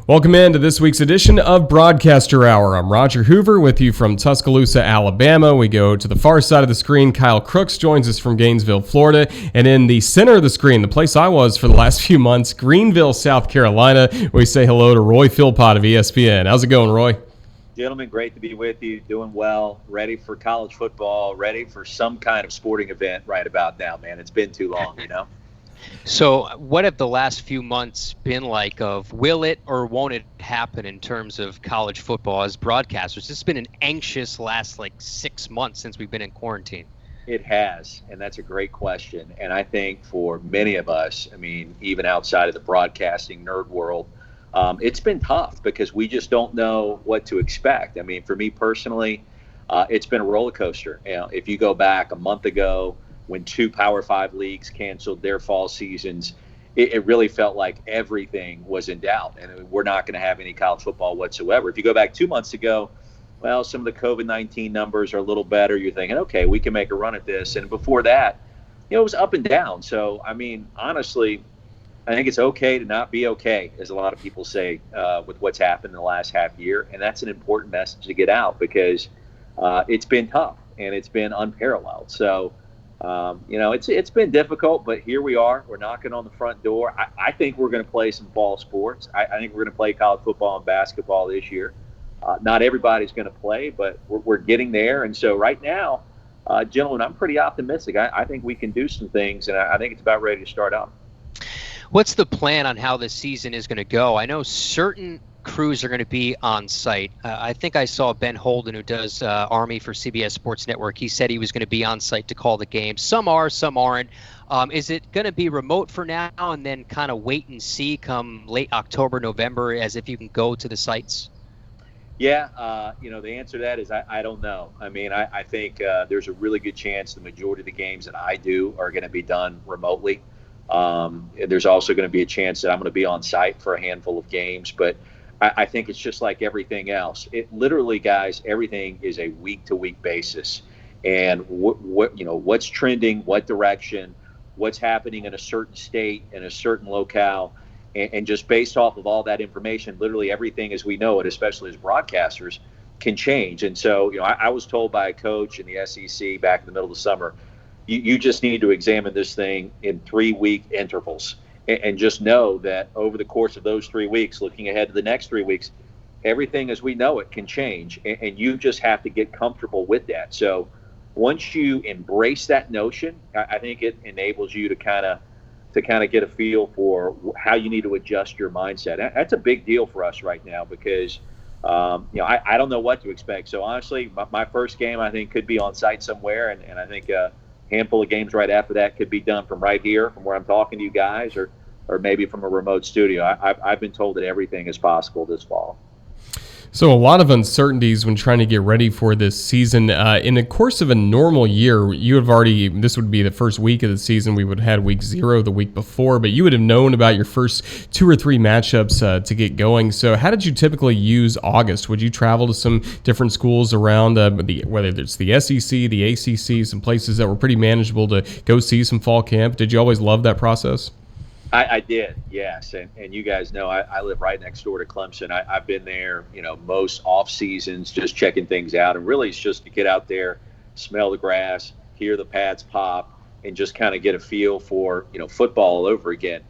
Welcome into this week's edition of Broadcaster Hour. I'm Roger Hoover with you from Tuscaloosa, Alabama. We go to the far side of the screen. Kyle Crooks joins us from Gainesville, Florida. And in the center of the screen, the place I was for the last few months, Greenville, South Carolina, we say hello to Roy Philpott of ESPN. How's it going, Roy? Gentlemen, great to be with you. Doing well, ready for college football, ready for some kind of sporting event right about now, man. It's been too long, So what have the last few months been like of will it or won't it happen in terms of college football as broadcasters? It's been an anxious last 6 months since we've been in quarantine. It has, and that's a great question. And I think for many of us, even outside of the broadcasting nerd world, it's been tough because we just don't know what to expect. For me personally, it's been a roller coaster. If you go back a month ago, when 2 Power 5 leagues canceled their fall seasons, it really felt like everything was in doubt, and we're not going to have any college football whatsoever. If you go back 2 months ago, well, some of the COVID-19 numbers are a little better. You're thinking, okay, we can make a run at this. And before that, it was up and down. So, honestly, I think it's okay to not be okay, as a lot of people say, with what's happened in the last half year. And that's an important message to get out because it's been tough and it's been unparalleled. So, it's been difficult, but here we are. We're knocking on the front door. I think we're going to play some fall sports. I think we're going to play college football and basketball this year. Not everybody's going to play, but we're getting there. And so right now, gentlemen, I'm pretty optimistic. I think we can do some things, and I think it's about ready to start up. What's the plan on how this season is going to go? I know certain crews are going to be on site. I think I saw Ben Holden, who does Army for CBS Sports Network. He said he was going to be on site to call the game. Some are, some aren't. Is it going to be remote for now and then kind of wait and see come late October, November, as if you can go to the sites? Yeah, the answer to that is I don't know. I think there's a really good chance the majority of the games that I do are going to be done remotely. There's also going to be a chance that I'm going to be on site for a handful of games, but I think it's just like everything else. It literally, guys, everything is a week-to-week basis, and what's trending, what direction, what's happening in a certain state, in a certain locale, and just based off of all that information, literally everything as we know it, especially as broadcasters, can change. And so, I was told by a coach in the SEC back in the middle of the summer, you just need to examine this thing in 3-week intervals. And just know that over the course of those 3 weeks, looking ahead to the next 3 weeks, everything as we know it can change. And you just have to get comfortable with that. So once you embrace that notion, I think it enables you to kind of get a feel for how you need to adjust your mindset. That's a big deal for us right now because, I don't know what to expect. So honestly, my first game, I think, could be on site somewhere. And I think handful of games right after that could be done from right here, from where I'm talking to you guys, or maybe from a remote studio. I've been told that everything is possible this fall. So a lot of uncertainties when trying to get ready for this season. In the course of a normal year, this would be the first week of the season. We would have had week 0 the week before, but you would have known about your first 2 or 3 matchups to get going. So how did you typically use August? Would you travel to some different schools around, whether it's the SEC, the ACC, some places that were pretty manageable to go see some fall camp? Did you always love that process? I did, yes. And you guys know I live right next door to Clemson. I've been there, most off seasons, just checking things out. And really it's just to get out there, smell the grass, hear the pads pop, and just kind of get a feel for, football all over again.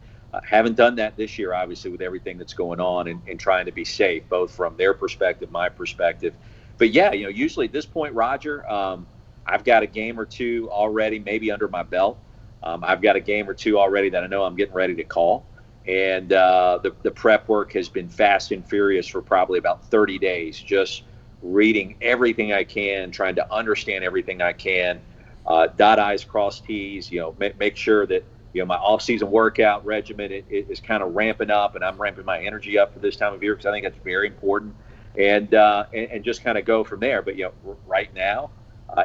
Haven't done that this year, obviously, with everything that's going on and trying to be safe, both from their perspective, my perspective. But yeah, usually at this point, Roger, I've got a game or 2 already, maybe under my belt. I've got a game or 2 already that I know I'm getting ready to call. And the prep work has been fast and furious for probably about 30 days, just reading everything I can, trying to understand everything I can, dot I's, cross T's, make sure that, my off-season workout regimen is kind of ramping up, and I'm ramping my energy up for this time of year because I think that's very important, and just kind of go from there. But, right now,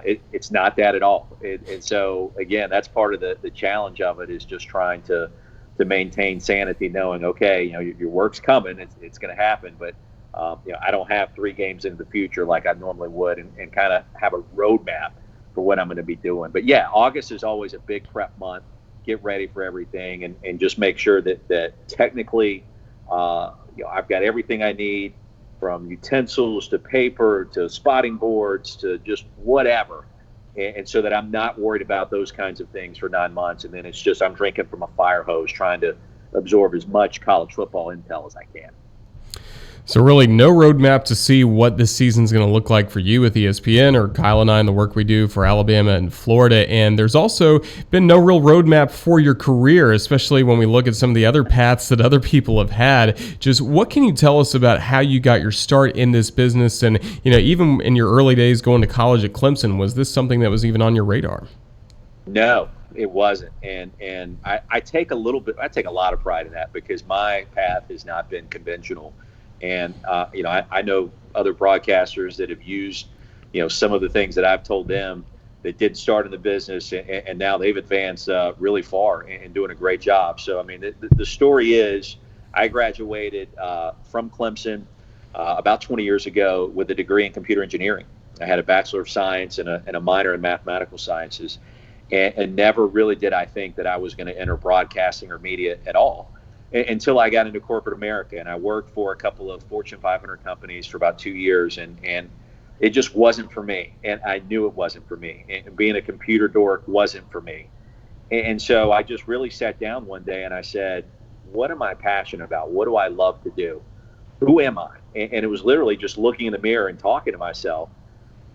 it's not that at all. And so, again, that's part of the challenge of it is just trying to maintain sanity, knowing, okay, your work's coming, it's going to happen, but, I don't have 3 games into the future like I normally would and kind of have a roadmap for what I'm going to be doing. But, yeah, August is always a big prep month. Get ready for everything and just make sure that technically I've got everything I need, from utensils to paper to spotting boards to just whatever. And so that I'm not worried about those kinds of things for 9 months. And then it's just I'm drinking from a fire hose trying to absorb as much college football intel as I can. So really no roadmap to see what this season's going to look like for you with ESPN or Kyle and I and the work we do for Alabama and Florida. And there's also been no real roadmap for your career, especially when we look at some of the other paths that other people have had. Just what can you tell us about how you got your start in this business? And, even in your early days going to college at Clemson, was this something that was even on your radar? No, it wasn't. And I take a lot of pride in that, because my path has not been conventional. And, I know other broadcasters that have used, some of the things that I've told them that did start in the business, and now they've advanced really far and doing a great job. So, I mean, the story is I graduated from Clemson about 20 years ago with a degree in computer engineering. I had a Bachelor of Science and a minor in mathematical sciences, and never really did I think that I was going to enter broadcasting or media at all, until I got into corporate America. And I worked for a couple of Fortune 500 companies for about 2 years, and it just wasn't for me. And I knew it wasn't for me. And being a computer dork wasn't for me. And so I just really sat down one day and I said, what am I passionate about? What do I love to do? Who am I? And it was literally just looking in the mirror and talking to myself.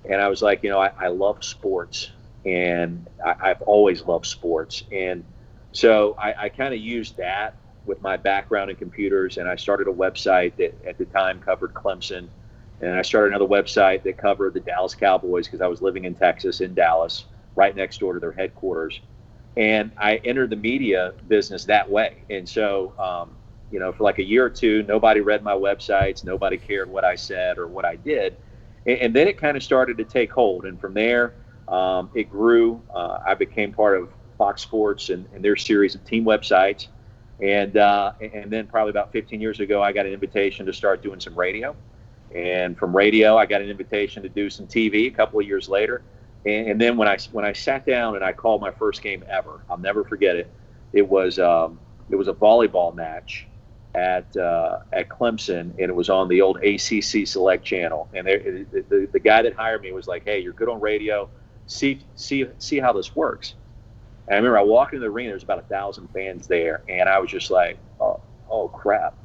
And I was like, I love sports, and I've always loved sports. And so I kind of used that with my background in computers, and I started a website that at the time covered Clemson, and I started another website that covered the Dallas Cowboys, because I was living in Texas, in Dallas, right next door to their headquarters. And I entered the media business that way. And so, for like a year or two, nobody read my websites, nobody cared what I said or what I did. And then it kind of started to take hold. And from there, it grew. I became part of Fox Sports and their series of team websites. And then probably about 15 years ago, I got an invitation to start doing some radio. And from radio, I got an invitation to do some TV a couple of years later. And then when I sat down and I called my first game ever, I'll never forget it. It was a volleyball match at Clemson, and it was on the old ACC Select channel. And the guy that hired me was like, "Hey, you're good on radio. See how this works." And I remember I walked into the arena. There's about 1,000 fans there, and I was just like, "Oh crap!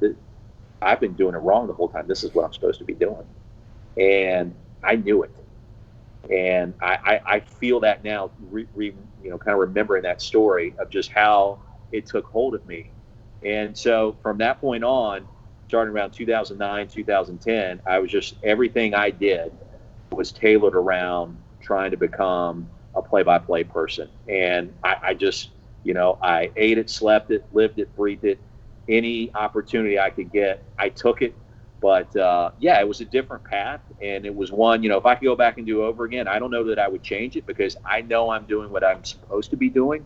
I've been doing it wrong the whole time. This is what I'm supposed to be doing," and I knew it. And I feel that now, kind of remembering that story of just how it took hold of me. And so from that point on, starting around 2009, 2010, I was just, everything I did was tailored around trying to become a play-by-play person. And I just, I ate it, slept it, lived it, breathed it. Any opportunity I could get, I took it. But it was a different path, and it was one, if I could go back and do over again, I don't know that I would change it, because I know I'm doing what I'm supposed to be doing.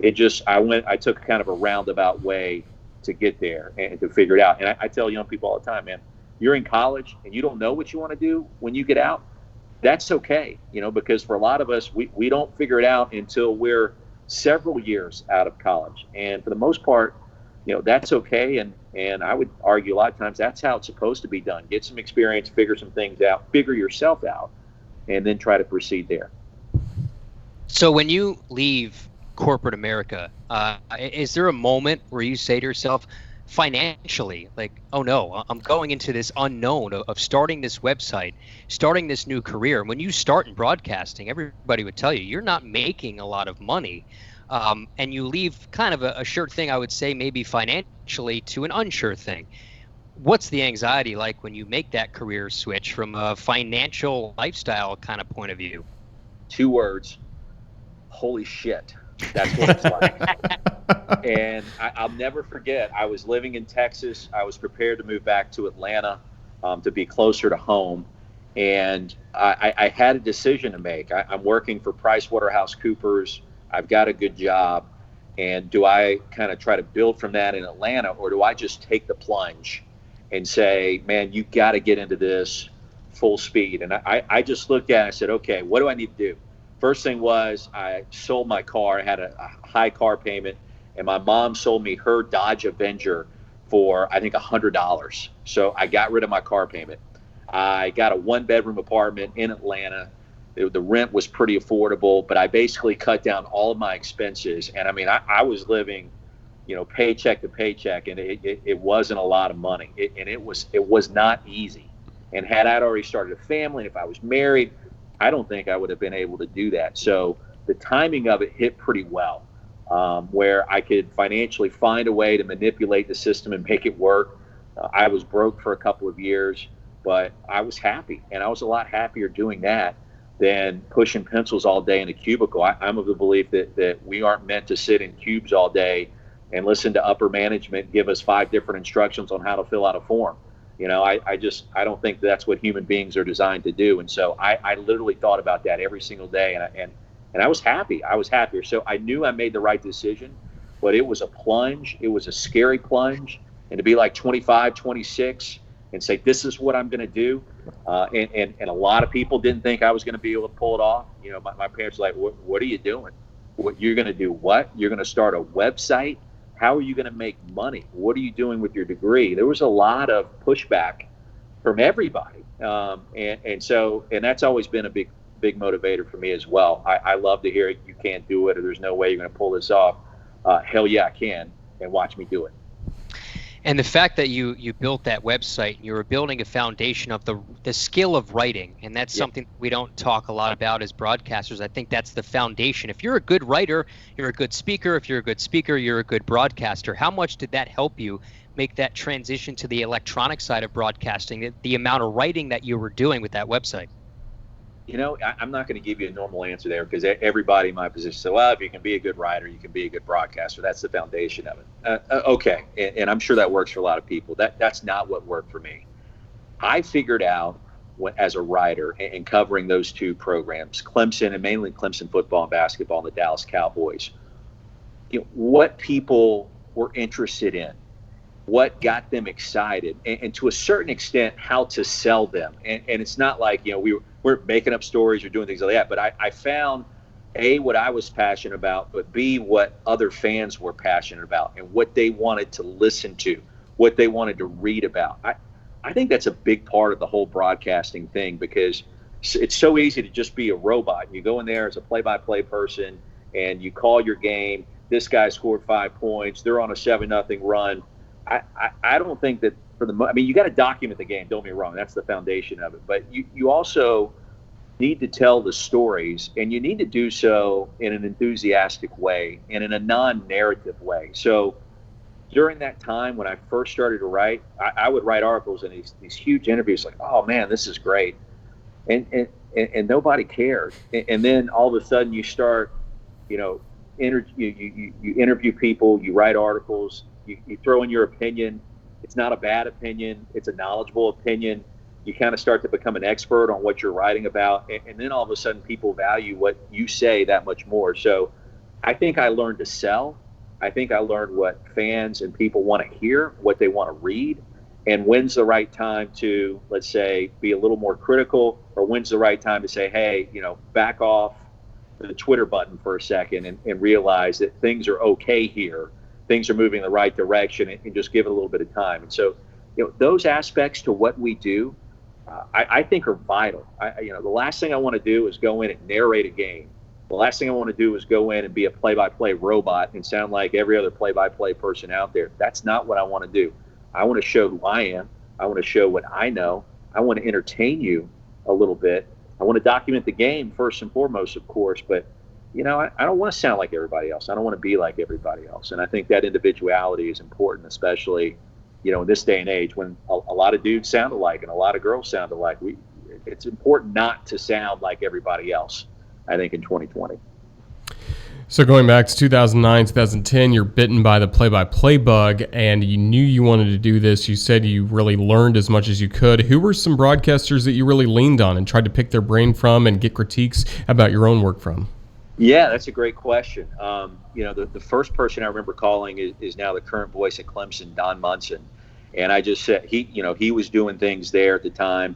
I took kind of a roundabout way to get there and to figure it out. And I tell young people all the time, man, you're in college and you don't know what you want to do when you get out. That's okay, because for a lot of us, we don't figure it out until we're several years out of college. And for the most part, that's okay. And I would argue a lot of times that's how it's supposed to be done. Get some experience, figure some things out, figure yourself out, and then try to proceed there. So when you leave corporate America, is there a moment where you say to yourself, financially, like, oh no, I'm going into this unknown of starting this website, starting this new career? And when you start in broadcasting, everybody would tell you you're not making a lot of money. And you leave kind of a sure thing, I would say, maybe financially, to an unsure thing. What's the anxiety like when you make that career switch from a financial lifestyle kind of point of view? 2 words: holy shit. That's what it's like. And I'll never forget, I was living in Texas. I was prepared to move back to Atlanta to be closer to home. And I had a decision to make. I'm working for PricewaterhouseCoopers. I've got a good job. And do I kind of try to build from that in Atlanta, or do I just take the plunge and say, man, you got to get into this full speed? And I just looked at it and I said, okay, what do I need to do? First thing was I sold my car. I had a high car payment, and my mom sold me her Dodge Avenger for, I think, $100. So I got rid of my car payment. I got a 1-bedroom apartment in Atlanta. The rent was pretty affordable, but I basically cut down all of my expenses. And I mean, I was living, paycheck to paycheck, and it wasn't a lot of money. It was not easy. And had I already started a family, if I was married, I don't think I would have been able to do that. So the timing of it hit pretty well, where I could financially find a way to manipulate the system and make it work. I was broke for a couple of years, but I was happy, and I was a lot happier doing that than pushing pencils all day in a cubicle. I'm of the belief that we aren't meant to sit in cubes all day and listen to upper management give us 5 different instructions on how to fill out a form. I don't think that's what human beings are designed to do. And so I literally thought about that every single day, and I was happy. I was happier. So I knew I made the right decision, but it was a plunge. It was a scary plunge. And to be like 25, 26 and say, this is what I'm going to do. And a lot of people didn't think I was going to be able to pull it off. My parents were like, what are you doing? What you're going to do? What? You're going to start a website? How are you going to make money? What are you doing with your degree? There was a lot of pushback from everybody. And that's always been a big motivator for me as well. I love to hear you can't do it, or there's no way you're going to pull this off. Hell yeah, I can, and watch me do it. And the fact that you built that website, you were building a foundation of the skill of writing, and that's something we don't talk a lot about as broadcasters. I think that's the foundation. If you're a good writer, you're a good speaker. If you're a good speaker, you're a good broadcaster. How much did that help you make that transition to the electronic side of broadcasting, the amount of writing that you were doing with that website? I'm not going to give you a normal answer there, because everybody in my position said, well, if you can be a good writer, you can be a good broadcaster. That's the foundation of it. Okay. And I'm sure that works for a lot of people. That's not what worked for me. I figured out as a writer and covering those 2 programs, Clemson, and mainly Clemson football and basketball, and the Dallas Cowboys, what people were interested in, what got them excited, and to a certain extent, how to sell them. And it's not like, we're making up stories or doing things like that, but I found, A, what I was passionate about, but B, what other fans were passionate about and what they wanted to listen to, what they wanted to read about. I think that's a big part of the whole broadcasting thing, because it's so easy to just be a robot. You go in there as a play-by-play person and you call your game. This guy scored 5 points. They're on a 7-0 run. I don't think that you got to document the game. Don't get me wrong. That's the foundation of it. But you also need to tell the stories, and you need to do so in an enthusiastic way and in a non-narrative way. So during that time when I first started to write, I would write articles and these huge interviews like, oh man, this is great. And nobody cared. And then all of a sudden you start, you interview people, you write articles, you throw in your opinion. It's not a bad opinion. It's a knowledgeable opinion. You kind of start to become an expert on what you're writing about. And then all of a sudden people value what you say that much more. So I think I learned to sell. I think I learned what fans and people want to hear, what they want to read, and when's the right time to, let's say, be a little more critical, or when's the right time to say, hey, back off the Twitter button for a second and realize that things are okay here. Things are moving in the right direction, and just give it a little bit of time. And so, those aspects to what we do, I think are vital. The last thing I want to do is go in and narrate a game. The last thing I want to do is go in and be a play-by-play robot and sound like every other play-by-play person out there. That's not what I want to do. I want to show who I am. I want to show what I know. I want to entertain you a little bit. I want to document the game first and foremost, of course, but I don't want to sound like everybody else. I don't want to be like everybody else. And I think that individuality is important, especially, in this day and age when a lot of dudes sound alike and a lot of girls sound alike. It's important not to sound like everybody else, I think, in 2020. So going back to 2009, 2010, you're bitten by the play-by-play bug, and you knew you wanted to do this. You said you really learned as much as you could. Who were some broadcasters that you really leaned on and tried to pick their brain from and get critiques about your own work from? Yeah, that's a great question. The first person I remember calling is now the current voice at Clemson, Don Munson. And I just said, he was doing things there at the time.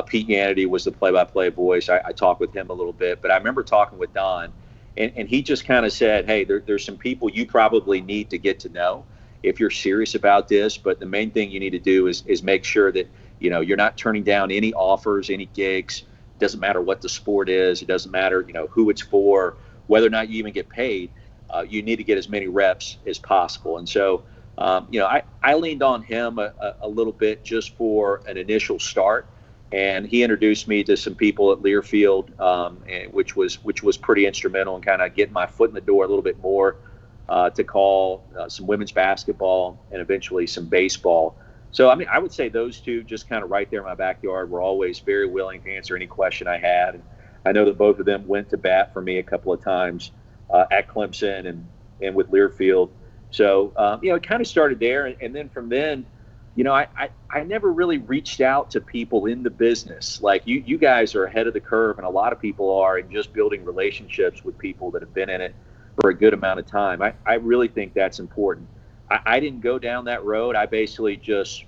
Pete Yannity was the play-by-play voice. I talked with him a little bit, but I remember talking with Don, and he just kind of said, hey, there's some people you probably need to get to know. if you're serious about this. But the main thing you need to do is make sure that, you're not turning down any offers, any gigs. It doesn't matter what the sport is. It doesn't matter, who it's for, whether or not you even get paid. You need to get as many reps as possible. And so, I leaned on him a little bit just for an initial start. And he introduced me to some people at Learfield, which was pretty instrumental in kind of getting my foot in the door a little bit more, to call some women's basketball and eventually some baseball. So, I mean, I would say those two just kind of right there in my backyard were always very willing to answer any question I had. And I know that both of them went to bat for me a couple of times at Clemson and with Learfield. So, it kind of started there. And then from then, I never really reached out to people in the business. Like you guys are ahead of the curve, and a lot of people are, in just building relationships with people that have been in it for a good amount of time. I really think that's important. I didn't go down that road. I basically just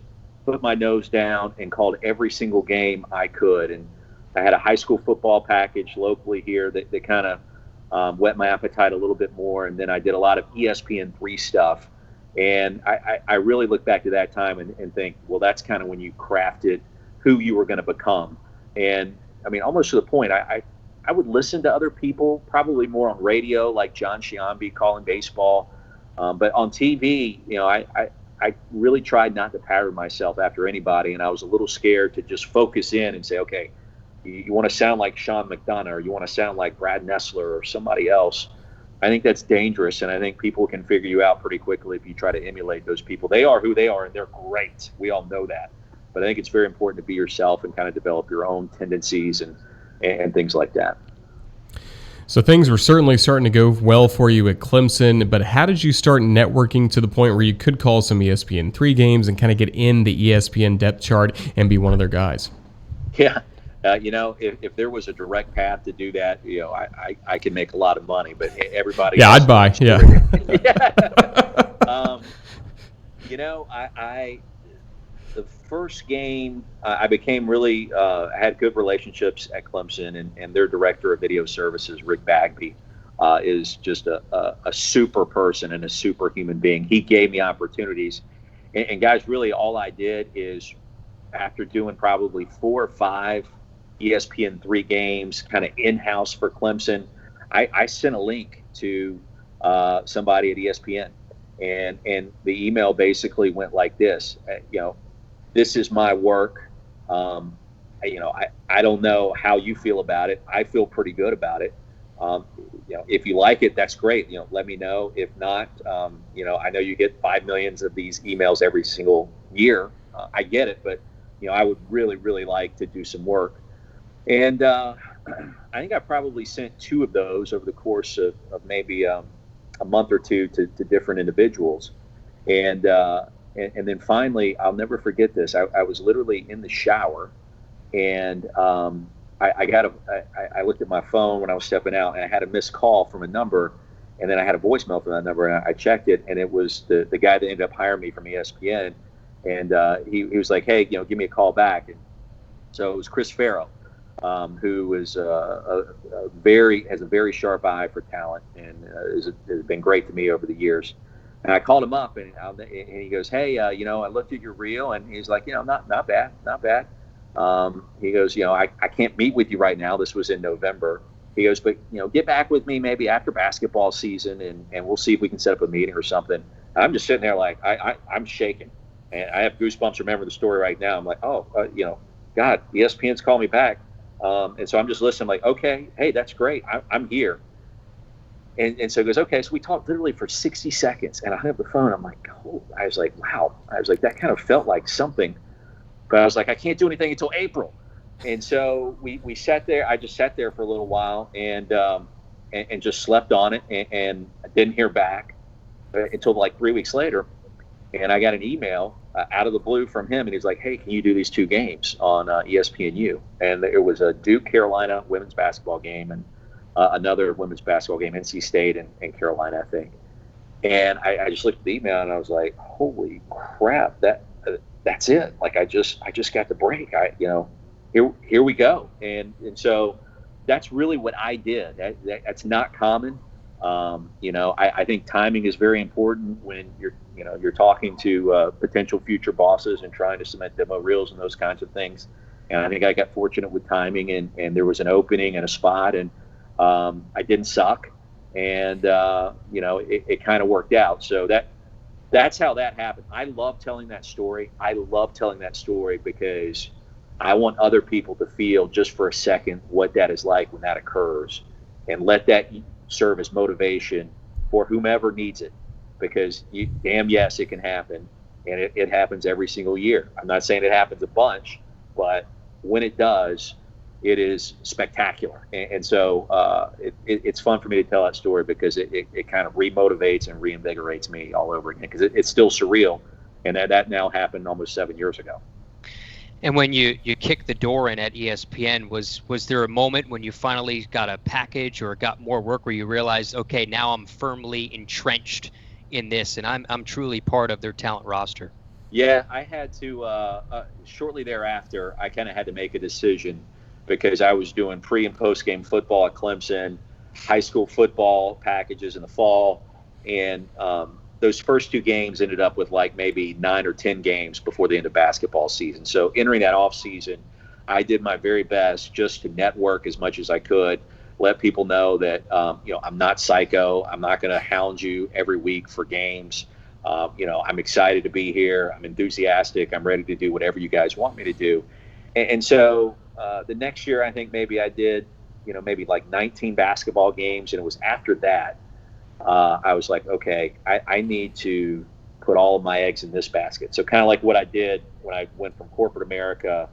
put my nose down and called every single game I could. And I had a high school football package locally here that kind of whet my appetite a little bit more. And then I did a lot of ESPN3 stuff. And I really look back to that time and think, well, that's kind of when you crafted who you were going to become. And I mean, almost to the point, I would listen to other people, probably more on radio, like John Shiambi calling baseball. But on TV, I really tried not to pattern myself after anybody. And I was a little scared to just focus in and say, okay, you want to sound like Sean McDonough, or you want to sound like Brad Nessler or somebody else. I think that's dangerous, and I think people can figure you out pretty quickly if you try to emulate those people. They are who they are, and they're great. We all know that. But I think it's very important to be yourself and kind of develop your own tendencies and things like that. So things were certainly starting to go well for you at Clemson, but how did you start networking to the point where you could call some ESPN3 games and kind of get in the ESPN depth chart and be one of their guys? Yeah. If there was a direct path to do that, I can make a lot of money, but everybody. Yeah, I'd buy. Yeah. The first game, I became really, I had good relationships at Clemson, and their director of video services, Rick Bagby, is just a super person and a super human being. He gave me opportunities, and guys, really all I did is, after doing probably 4 or 5 ESPN3 games kind of in-house for Clemson, I sent a link to somebody at ESPN, and the email basically went like this: this is my work. I don't know how you feel about it. I feel pretty good about it. If you like it, that's great. Let me know. If not, I know you get 5 million of these emails every single year. I get it, but I would really, really like to do some work. And I think I probably sent 2 of those over the course of maybe a month or 2 to different individuals. And then finally, I'll never forget this. I was literally in the shower, and I looked at my phone when I was stepping out, and I had a missed call from a number, and then I had a voicemail from that number, and I checked it, and it was the guy that ended up hiring me from ESPN. And he was like, hey, give me a call back. And so it was Chris Farrow, who is has a very sharp eye for talent, and has been great to me over the years. And I called him up, and he goes, hey, I looked at your reel, and he's like, not bad. He goes, I can't meet with you right now. This was in November. He goes, but get back with me maybe after basketball season, and we'll see if we can set up a meeting or something. And I'm just sitting there like I'm shaking. And I have goosebumps. Remember the story right now. I'm like, God, ESPN's calling me back. And so I'm just listening, like, okay, hey, that's great. I'm here. And so he goes, okay. So we talked literally for 60 seconds. And I hung up the phone. I'm like, oh, I was like, wow. I was like, that kind of felt like something. But I was like, I can't do anything until April. And so we sat there. I just sat there for a little while and just slept on it. And I didn't hear back until like 3 weeks later. And I got an email out of the blue from him, and he's like, hey, can you do these 2 games on ESPNU? And it was a Duke-Carolina women's basketball game and another women's basketball game, NC State and Carolina, I think. And I just looked at the email, and I was like, holy crap, that's it. Like, I just got the break. Here we go. And so that's really what I did. That's not common. I think timing is very important when you're talking to potential future bosses and trying to cement demo reels and those kinds of things. And I think I got fortunate with timing, and there was an opening and a spot, and I didn't suck, and it kind of worked out. So that's how that happened. I love telling that story. I love telling that story because I want other people to feel just for a second what that is like when that occurs, and let that serve as motivation for whomever needs it. Because damn yes, it can happen, and it happens every single year. I'm not saying it happens a bunch, but when it does, it is spectacular. And so it's fun for me to tell that story because it kind of remotivates and reinvigorates me all over again, because it's still surreal, and that now happened almost 7 years ago. And when you kicked the door in at ESPN, was there a moment when you finally got a package or got more work where you realized, okay, now I'm firmly entrenched in this and I'm truly part of their talent roster? Yeah, I had to, shortly thereafter, I kind of had to make a decision because I was doing pre and post game football at Clemson, high school football packages in the fall. And those first two games ended up with like maybe 9 or 10 games before the end of basketball season. So entering that off season, I did my very best just to network as much as I could, let people know that, I'm not psycho. I'm not going to hound you every week for games. I'm excited to be here. I'm enthusiastic. I'm ready to do whatever you guys want me to do. And so the next year, I think maybe I did, maybe like 19 basketball games. And it was after that, I was like, okay, I need to put all of my eggs in this basket. So kind of like what I did when I went from corporate America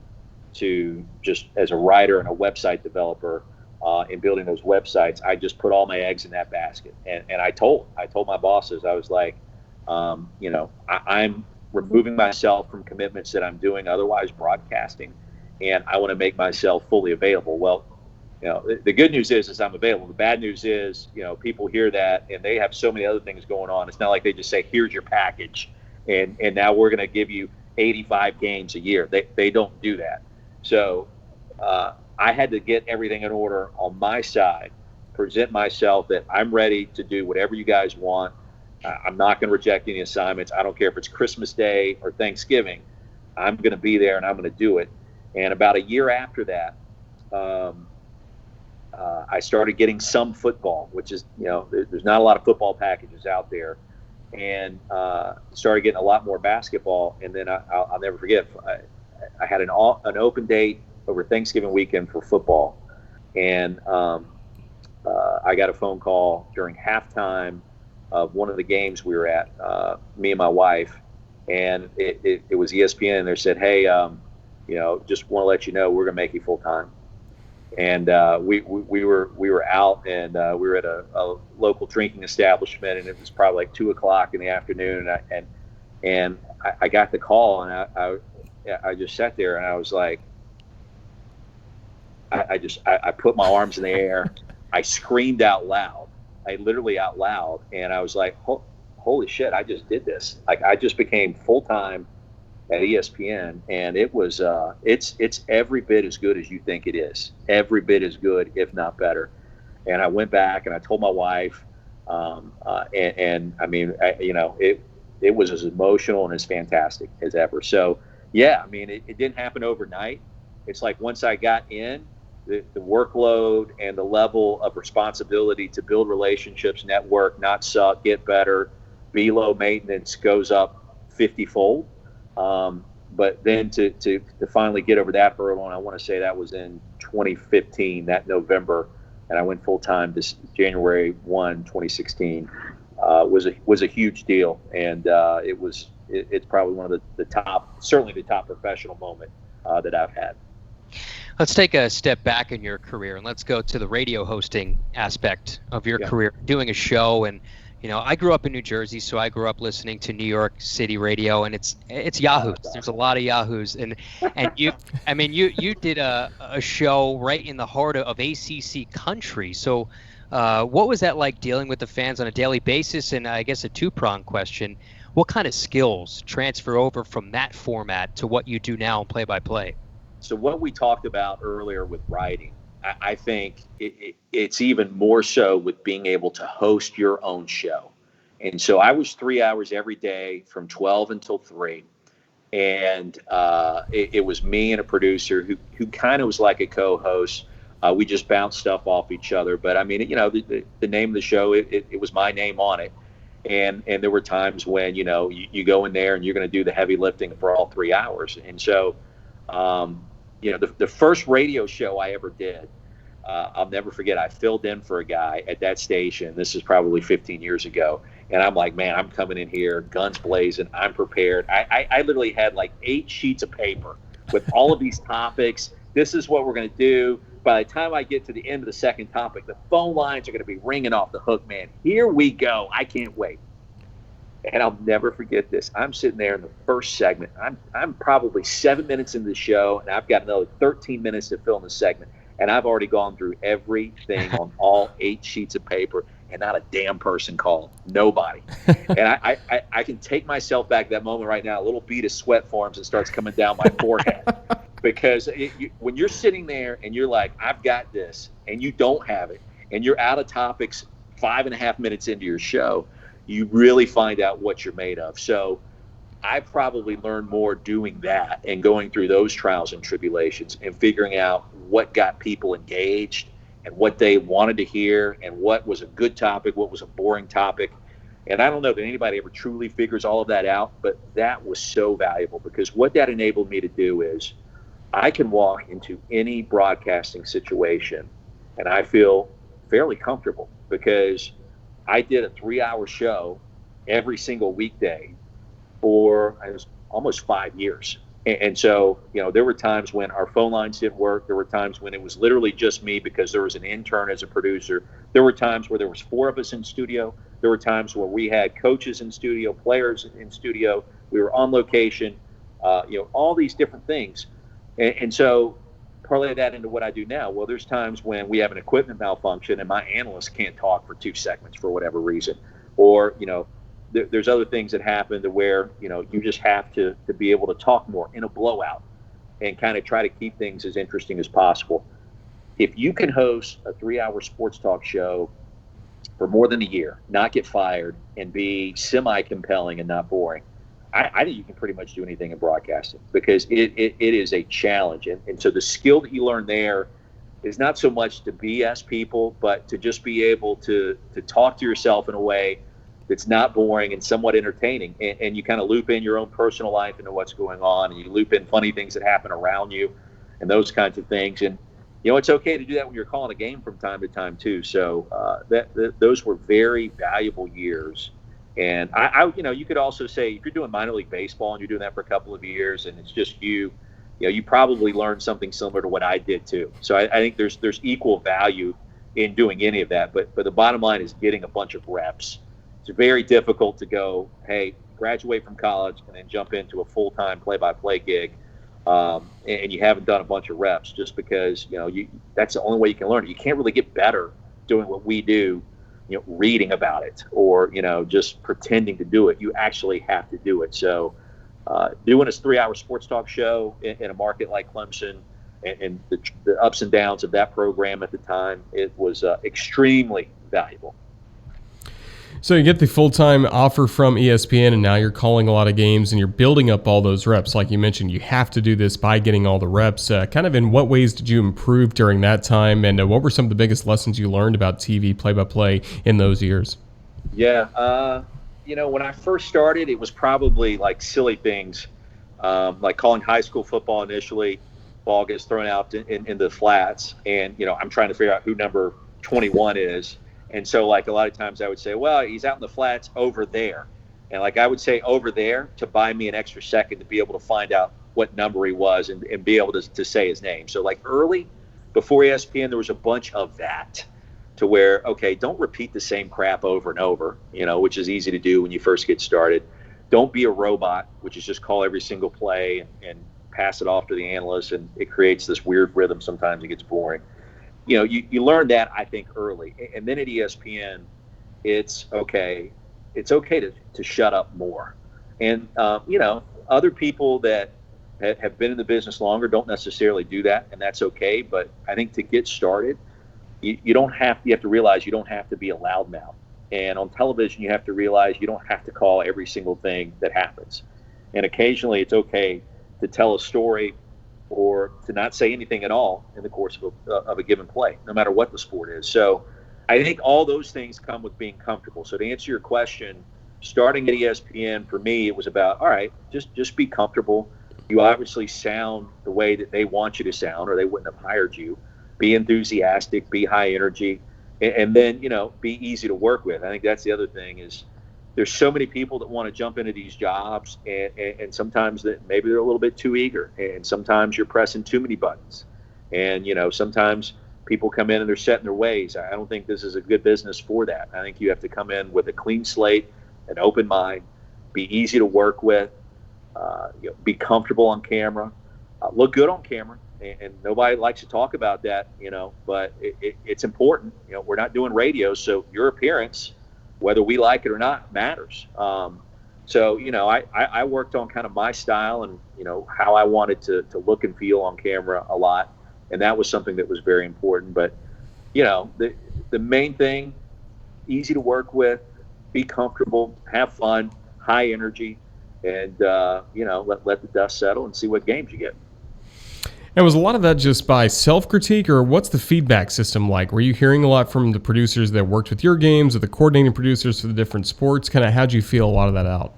to just as a writer and a website developer, in building those websites, I just put all my eggs in that basket. And I told my bosses, I was like, I'm removing myself from commitments that I'm doing otherwise broadcasting, and I want to make myself fully available. Well, the good news is I'm available. The bad news is, people hear that and they have so many other things going on. It's not like they just say, here's your package, and now we're going to give you 85 games a year. They don't do that. So I had to get everything in order on my side, present myself that I'm ready to do whatever you guys want. I'm not going to reject any assignments. I don't care if it's Christmas Day or Thanksgiving. I'm going to be there and I'm going to do it. And about a year after that, I started getting some football, which is, there's not a lot of football packages out there, and started getting a lot more basketball. And then I'll never forget, I had an open date over Thanksgiving weekend for football. And I got a phone call during halftime of one of the games we were at, me and my wife, and it was ESPN, and they said, hey, just want to let you know we're going to make you full time. And we were out, and we were at a local drinking establishment, and it was probably like 2:00 in the afternoon, and I got the call, and I just sat there, and I was like, I put my arms in the air, I screamed out loud, literally out loud, and I was like, holy shit, I just did this. Like, I just became full time at ESPN, and it was it's every bit as good as you think it is. Every bit as good, if not better. And I went back and I told my wife, and I mean, it was as emotional and as fantastic as ever. So yeah, I mean, it didn't happen overnight. It's like once I got in, the workload and the level of responsibility to build relationships, network, not suck, get better, be low maintenance goes up 50-fold. But then to finally get over that hurdle, and I want to say that was in 2015, that November, and I went full time this January 1, 2016, was a huge deal, and it's probably one of the top, certainly the top professional moment that I've had. Let's take a step back in your career and let's go to the radio hosting aspect of your career, doing a show. And I grew up in New Jersey, so I grew up listening to New York City radio, and it's Yahoos. There's a lot of Yahoos, and you did a show right in the heart of ACC country. So what was that like, dealing with the fans on a daily basis? And I guess a two-pronged question: what kind of skills transfer over from that format to what you do now in play-by-play? So what we talked about earlier with writing, I think it's even more so with being able to host your own show. And so I was 3 hours every day from 12 until 3. And it was me and a producer who kind of was like a co-host. We just bounced stuff off each other. But I mean, the name of the show, it was my name on it. And there were times when, you go in there and you're going to do the heavy lifting for all 3 hours. And so, the first radio show I ever did, I'll never forget. I filled in for a guy at that station. This is probably 15 years ago. And I'm like, man, I'm coming in here, guns blazing. I'm prepared. I literally had like 8 sheets of paper with all of these topics. This is what we're going to do. By the time I get to the end of the second topic, the phone lines are going to be ringing off the hook, man. Here we go. I can't wait. And I'll never forget this. I'm sitting there in the first segment. I'm probably 7 minutes into the show, and I've got another 13 minutes to fill in the segment. And I've already gone through everything on all 8 sheets of paper, and not a damn person called. Nobody. And I can take myself back to that moment right now. A little bead of sweat forms and starts coming down my forehead. Because when you're sitting there and you're like, I've got this, and you don't have it, and you're out of topics 5.5 minutes into your show, you really find out what you're made of. So I probably learned more doing that and going through those trials and tribulations and figuring out what got people engaged and what they wanted to hear and what was a good topic, what was a boring topic. And I don't know that anybody ever truly figures all of that out, but that was so valuable because what that enabled me to do is I can walk into any broadcasting situation and I feel fairly comfortable because I did a 3-hour show every single weekday for almost 5 years. And so, there were times when our phone lines didn't work. There were times when it was literally just me because there was an intern as a producer. There were times where there was 4 of us in studio. There were times where we had coaches in studio, players in studio. We were on location, all these different things. And so parlay that into what I do now. Well, there's times when we have an equipment malfunction and my analyst can't talk for 2 segments for whatever reason. Or, there's other things that happen to where, you just have to be able to talk more in a blowout and kind of try to keep things as interesting as possible. If you can host a 3-hour sports talk show for more than a year, not get fired, and be semi-compelling and not boring, I think you can pretty much do anything in broadcasting because it is a challenge. And so the skill that you learn there is not so much to BS people, but to just be able to talk to yourself in a way that's not boring and somewhat entertaining. And you kind of loop in your own personal life into what's going on, and you loop in funny things that happen around you and those kinds of things. And, it's okay to do that when you're calling a game from time to time too. So those were very valuable years. And you could also say if you're doing minor league baseball and you're doing that for a couple of years and it's just you probably learned something similar to what I did too. So I think there's equal value in doing any of that. But the bottom line is getting a bunch of reps. It's very difficult to go, hey, graduate from college and then jump into a full-time play-by-play gig, and you haven't done a bunch of reps just because, that's the only way you can learn it. You can't really get better doing what we do, reading about it or, just pretending to do it. You actually have to do it. So doing a 3-hour sports talk show in a market like Clemson and the ups and downs of that program at the time, it was extremely valuable. So you get the full-time offer from ESPN, and now you're calling a lot of games, and you're building up all those reps. Like you mentioned, you have to do this by getting all the reps. Kind of in what ways did you improve during that time, and what were some of the biggest lessons you learned about TV play-by-play in those years? Yeah, when I first started, it was probably like silly things, like calling high school football initially. Ball gets thrown out in the flats, and, I'm trying to figure out who number 21 is. And so, like, a lot of times I would say, well, he's out in the flats over there. And, like, I would say over there to buy me an extra second to be able to find out what number he was and be able to say his name. So, like, early, before ESPN, there was a bunch of that to where, okay, don't repeat the same crap over and over, which is easy to do when you first get started. Don't be a robot, which is just call every single play and pass it off to the analyst, and it creates this weird rhythm. Sometimes it gets boring. You learn that, I think, early. And then at ESPN, it's okay to shut up more. And, other people that have been in the business longer don't necessarily do that, and that's okay. But I think to get started, you don't have you have to realize you don't have to be a loudmouth. And on television, you have to realize you don't have to call every single thing that happens. And occasionally, it's okay to tell a story or to not say anything at all in the course of a given play, no matter what the sport is. So I think all those things come with being comfortable. So to answer your question, starting at ESPN, for me, it was about, all right, just be comfortable. You obviously sound the way that they want you to sound, or they wouldn't have hired you. Be enthusiastic, be high energy, and then, be easy to work with. I think that's the other thing is there's so many people that want to jump into these jobs, and sometimes that maybe they're a little bit too eager, and sometimes you're pressing too many buttons, and sometimes people come in and they're set in their ways. I don't think this is a good business for that. I think you have to come in with a clean slate, an open mind, be easy to work with, be comfortable on camera, look good on camera. And nobody likes to talk about that, but it's important. We're not doing radio, so your appearance, whether we like it or not, matters. So, I worked on kind of my style and, how I wanted to look and feel on camera a lot. And that was something that was very important. But, the main thing, easy to work with, be comfortable, have fun, high energy, and, let the dust settle and see what games you get. And was a lot of that just by self-critique, or what's the feedback system like? Were you hearing a lot from the producers that worked with your games, or the coordinating producers for the different sports? Kind of how'd you feel a lot of that out?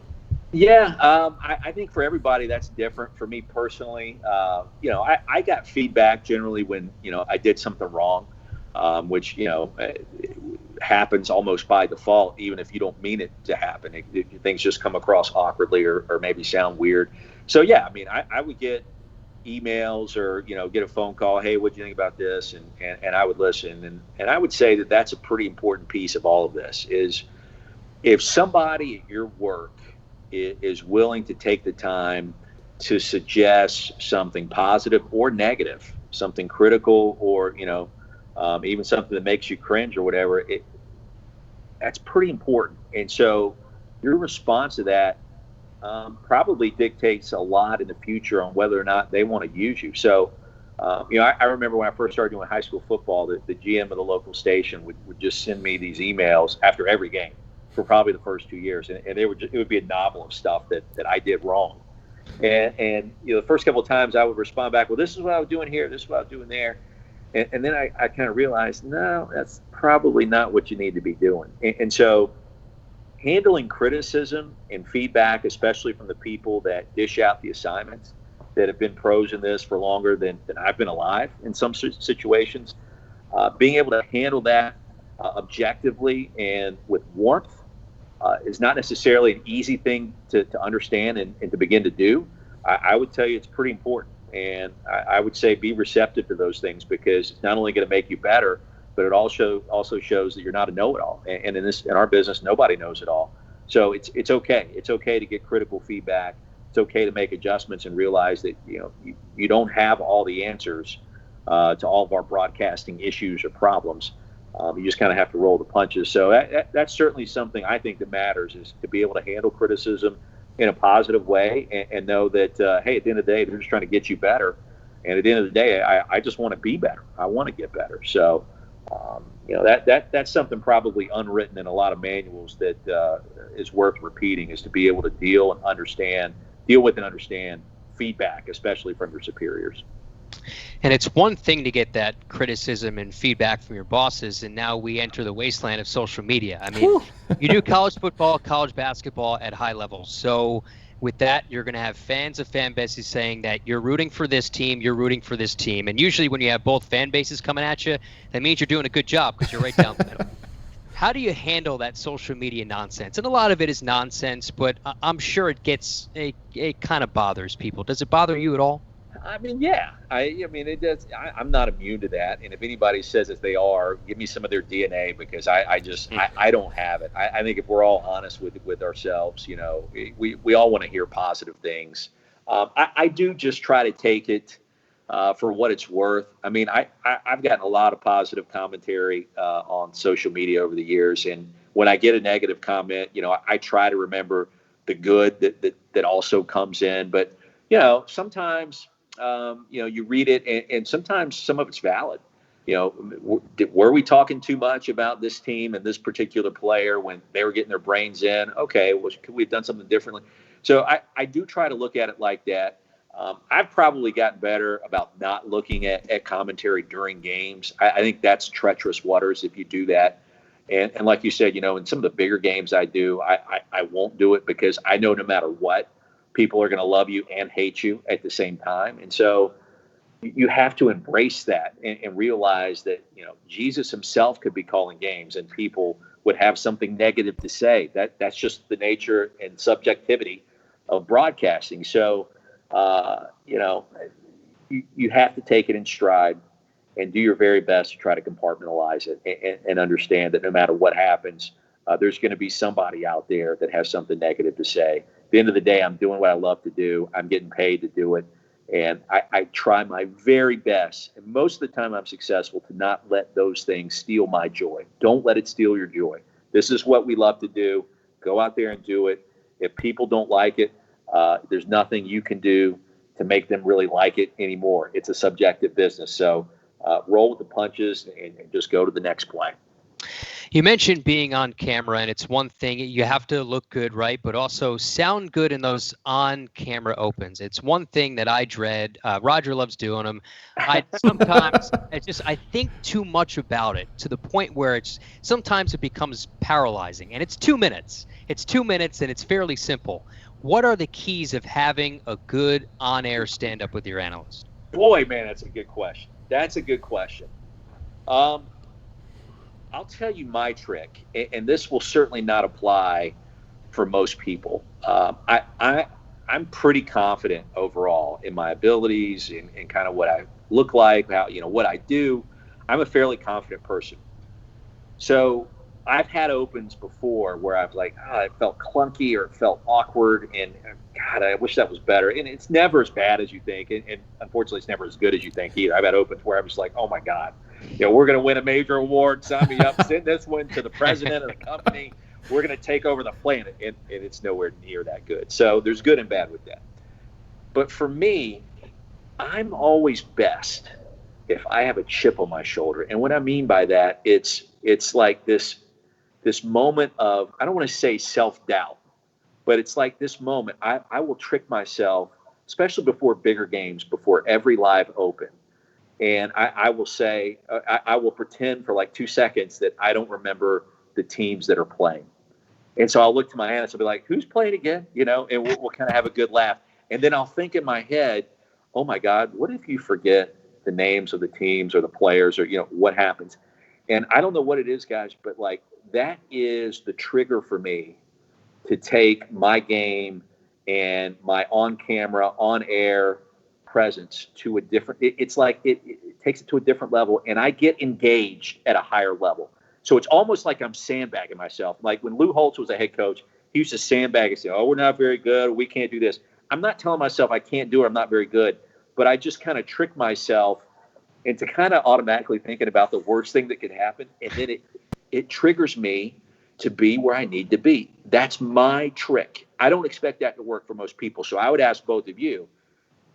Yeah, I think for everybody that's different. For me personally, I got feedback generally when, I did something wrong, which, happens almost by default, even if you don't mean it to happen. Things just come across awkwardly or maybe sound weird. So, yeah, I mean, I would get emails or get a phone call, hey, what do you think about this, and I would listen, and I would say that that's a pretty important piece of all of this is if somebody at your work is willing to take the time to suggest something positive or negative, something critical, or even something that makes you cringe or whatever, that's pretty important. And so your response to that probably dictates a lot in the future on whether or not they want to use you. So, I remember when I first started doing high school football, the GM of the local station would just send me these emails after every game for probably the first 2 years. And it would be a novel of stuff that I did wrong. And the first couple of times I would respond back, well, this is what I was doing here, this is what I was doing there. And then I kind of realized, no, that's probably not what you need to be doing. And so handling criticism and feedback, especially from the people that dish out the assignments, that have been pros in this for longer than I've been alive in some situations, being able to handle that objectively and with warmth is not necessarily an easy thing to understand and to begin to do. I would tell you it's pretty important. And I would say be receptive to those things, because it's not only going to make you better, but it also shows that you're not a know-it-all. And in our business, nobody knows it all. So it's okay. It's okay to get critical feedback. It's okay to make adjustments and realize that you don't have all the answers to all of our broadcasting issues or problems. You just kind of have to roll the punches. So that's certainly something I think that matters, is to be able to handle criticism in a positive way and know that, hey, at the end of the day, they're just trying to get you better. And at the end of the day, I just want to be better. I want to get better. So, that's something probably unwritten in a lot of manuals that is worth repeating, is to be able to deal with and understand feedback, especially from your superiors. And it's one thing to get that criticism and feedback from your bosses, and now we enter the wasteland of social media. I mean, you do college football, college basketball at high levels. So with that, you're going to have fans of fan bases saying that you're rooting for this team, you're rooting for this team. And usually when you have both fan bases coming at you, that means you're doing a good job, because you're right down the middle. How do you handle that social media nonsense? And a lot of it is nonsense, but I'm sure it kind of bothers people. Does it bother you at all? I mean, yeah. I mean, it does. I'm not immune to that. And if anybody says that they are, give me some of their DNA, because I don't have it. I think if we're all honest with ourselves, we all want to hear positive things. I do just try to take it for what it's worth. I mean, I've gotten a lot of positive commentary on social media over the years. And when I get a negative comment, I try to remember the good that also comes in. But sometimes, you read it, and sometimes some of it's valid. Were we talking too much about this team and this particular player when they were getting their brains in? Okay, well, could we have done something differently? So I do try to look at it like that. I've probably gotten better about not looking at commentary during games. I think that's treacherous waters if you do that. And like you said, in some of the bigger games I do, I won't do it because I know no matter what, people are going to love you and hate you at the same time. And so you have to embrace that and realize that, Jesus himself could be calling games and people would have something negative to say. That's just the nature and subjectivity of broadcasting. So, you have to take it in stride and do your very best to try to compartmentalize it and understand that no matter what happens, there's going to be somebody out there that has something negative to say. At the end of the day, I'm doing what I love to do. I'm getting paid to do it. And I try my very best, and most of the time I'm successful, to not let those things steal my joy. Don't let it steal your joy. This is what we love to do. Go out there and do it. If people don't like it, there's nothing you can do to make them really like it anymore. It's a subjective business. So roll with the punches and just go to the next play. You mentioned being on camera, and it's one thing. You have to look good, right? But also sound good in those on-camera opens. It's one thing that I dread. Roger loves doing them. I think too much about it to the point where sometimes it becomes paralyzing. And it's 2 minutes. It's 2 minutes, and it's fairly simple. What are the keys of having a good on-air stand-up with your analyst? Boy, man, that's a good question. I'll tell you my trick, and this will certainly not apply for most people. I'm pretty confident overall in my abilities and kind of what I look like, what I do. I'm a fairly confident person. So I've had opens before where I've it felt clunky or it felt awkward, and God, I wish that was better. And it's never as bad as you think, and unfortunately, it's never as good as you think either. I've had opens where I was like, oh my God, we're going to win a major award. Sign me up. Send this one to the president of the company. We're going to take over the planet, and it's nowhere near that good. So there's good and bad with that. But for me, I'm always best if I have a chip on my shoulder. And what I mean by that, it's like this moment of, I don't want to say self-doubt, but it's like this moment. I will trick myself, especially before bigger games, before every live open. And I will say, I will pretend for like 2 seconds that I don't remember the teams that are playing. And so I'll look to my analyst and be like, who's playing again? And we'll kind of have a good laugh. And then I'll think in my head, oh my God, what if you forget the names of the teams or the players or, what happens? And I don't know what it is, guys, but that is the trigger for me to take my game and my on-camera, on-air presence to a different, it's like it takes it to a different level, and I get engaged at a higher level. So it's almost like I'm sandbagging myself. Like when Lou Holtz was a head coach, he used to sandbag and say, oh, we're not very good, or we can't do this. I'm not telling myself I can't do it, I'm not very good, but I just kind of trick myself into kind of automatically thinking about the worst thing that could happen, and then it triggers me to be where I need to be. That's my trick. I don't expect that to work for most people. So I would ask both of you,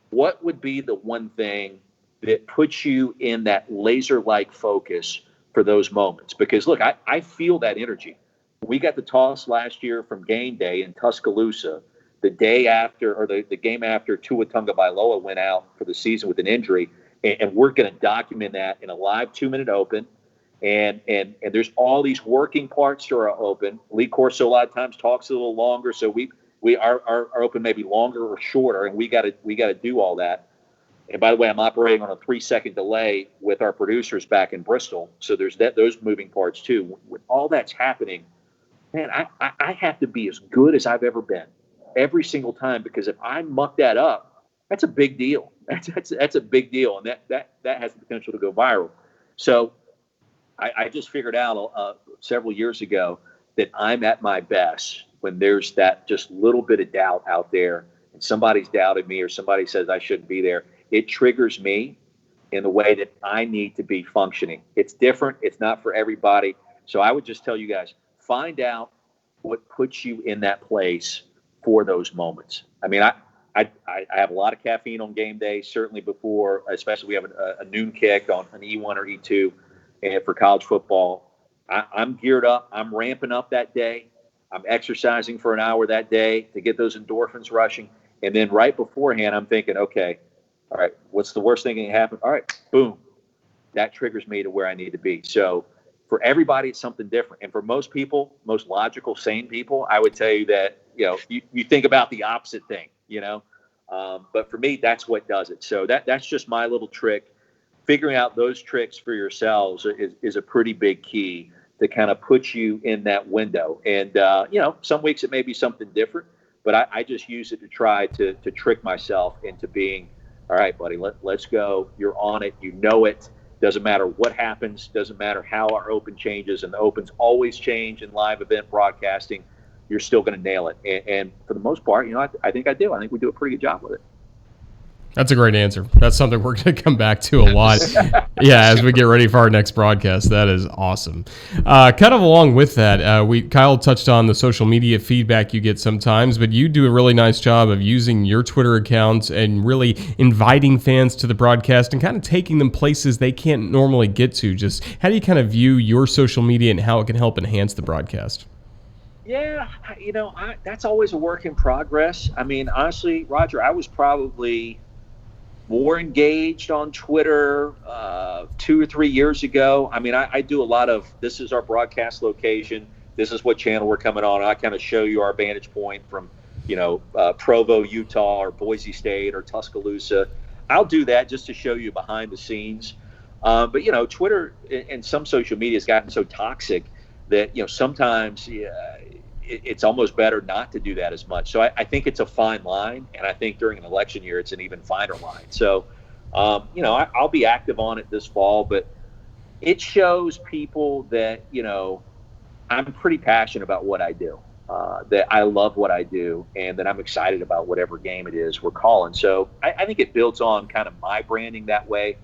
what would be the one thing that puts you in that laser-like focus for those moments? Because, look, I feel that energy. We got the toss last year from game day in Tuscaloosa, the day after, or the game after Tua Tagovailoa went out for the season with an injury, and we're going to document that in a live 2-minute open. And there's all these working parts to our open. Lee Corso a lot of times talks a little longer, so our open may be longer or shorter, and we got to do all that. And by the way, I'm operating on a 3-second delay with our producers back in Bristol, so there's those moving parts too. When all that's happening, man, I have to be as good as I've ever been every single time, because if I muck that up, that's a big deal. That's a big deal, and that has the potential to go viral. So I just figured out several years ago that I'm at my best when there's that just little bit of doubt out there, and somebody's doubted me or somebody says I shouldn't be there. It triggers me in the way that I need to be functioning. It's different. It's not for everybody. So I would just tell you guys, find out what puts you in that place for those moments. I mean, I have a lot of caffeine on game day, certainly before, especially we have a noon kick on an E1 or E2 and for college football. I'm geared up. I'm ramping up that day. I'm exercising for an hour that day to get those endorphins rushing. And then right beforehand, I'm thinking, okay, all right, what's the worst thing that can happen? All right, boom. That triggers me to where I need to be. So for everybody, it's something different. And for most people, most logical, sane people, I would tell you that, you think about the opposite thing, but for me, that's what does it. So that's just my little trick. Figuring out those tricks for yourselves is a pretty big key to kind of put you in that window. And, some weeks it may be something different, but I just use it to try to trick myself into being, all right, buddy, let's go. You're on it. You know it. Doesn't matter what happens. Doesn't matter how our open changes. And the opens always change in live event broadcasting. You're still going to nail it. And for the most part, I think I do. I think we do a pretty good job with it. That's a great answer. That's something we're going to come back to a lot. Yeah, as we get ready for our next broadcast. That is awesome. Kind of along with that, Kyle touched on the social media feedback you get sometimes, but you do a really nice job of using your Twitter accounts and really inviting fans to the broadcast and kind of taking them places they can't normally get to. Just how do you kind of view your social media and how it can help enhance the broadcast? Yeah, that's always a work in progress. I mean, honestly, Roger, I was probably more engaged on Twitter 2 or 3 years ago. I mean, I do a lot of, this is our broadcast location, this is what channel we're coming on. I kind of show you our vantage point from, Provo, Utah, or Boise State, or Tuscaloosa. I'll do that just to show you behind the scenes. But, Twitter and some social media has gotten so toxic that, sometimes it's almost better not to do that as much. So I think it's a fine line, and I think during an election year, it's an even finer line. So, I'll be active on it this fall, but it shows people that, I'm pretty passionate about what I do, that I love what I do, and that I'm excited about whatever game it is we're calling. So I think it builds on kind of my branding that way.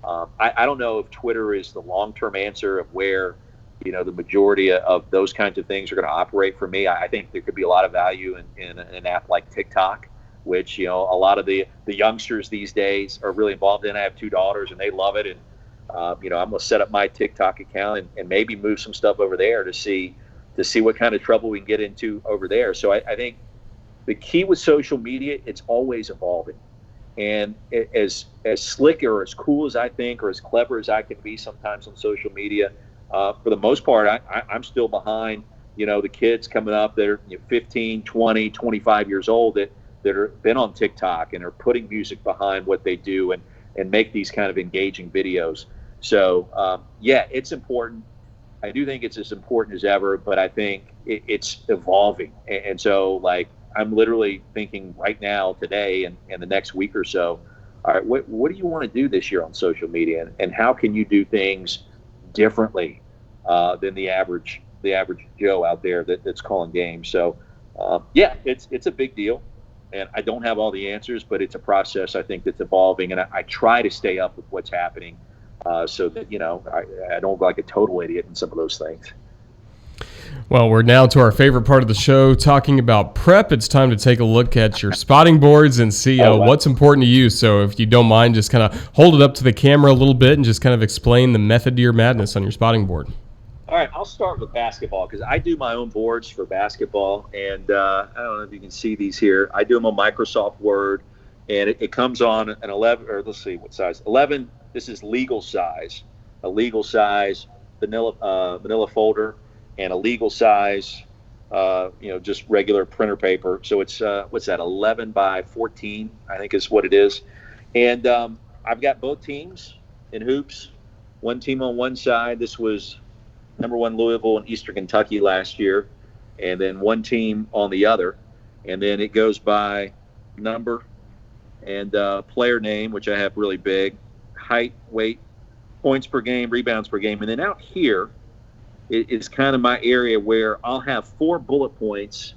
I don't know if Twitter is the long-term answer of where the majority of those kinds of things are going to operate for me. I think there could be a lot of value in an app like TikTok, which, a lot of the youngsters these days are really involved in. I have 2 daughters and they love it. And, I'm going to set up my TikTok account and maybe move some stuff over there to see what kind of trouble we can get into over there. So I think the key with social media, it's always evolving. And as slick or as cool as I think, or as clever as I can be sometimes on social media, for the most part, I'm still behind, the kids coming up that are 15, 20, 25 years old that are been on TikTok and are putting music behind what they do and make these kind of engaging videos. So, it's important. I do think it's as important as ever, but I think it's evolving. And so, like, I'm literally thinking right now, today, and the next week or so, all right, what do you want to do this year on social media? And how can you do things differently than the average Joe out there that's calling games? So it's a big deal, and I don't have all the answers, but it's a process I think that's evolving, and I try to stay up with what's happening so that I don't look like a total idiot in some of those things. Well, we're now to our favorite part of the show, talking about prep. It's time to take a look at your spotting boards and see what's important to you. So if you don't mind, just kind of hold it up to the camera a little bit and just kind of explain the method to your madness on your spotting board. All right, I'll start with basketball because I do my own boards for basketball, and I don't know if you can see these here. I do them on Microsoft Word, and it comes on an 11, or let's see what size. 11. This is legal size, a legal size vanilla folder, and a legal size, just regular printer paper. So it's what's that? 11 by 14, I think is what it is. And I've got both teams in hoops. One team on one side. This was number 1 Louisville and Eastern Kentucky last year, and then one team on the other. And then it goes by number and player name, which I have really big, height, weight, points per game, rebounds per game. And then out here is kind of my area where I'll have 4 bullet points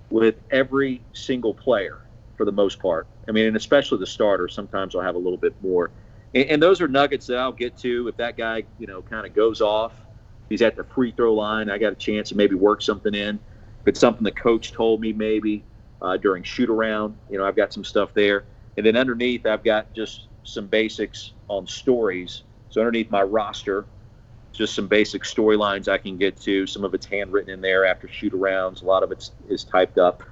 with every single player for the most part. I mean, and especially the starter, sometimes I'll have a little bit more. And those are nuggets that I'll get to if that guy, kind of goes off. He's at the free throw line. I got a chance to maybe work something in. If it's something the coach told me maybe, during shoot around. I've got some stuff there. And then underneath, I've got just some basics on stories. So underneath my roster, just some basic storylines I can get to. Some of it's handwritten in there after shoot arounds. A lot of it is typed up.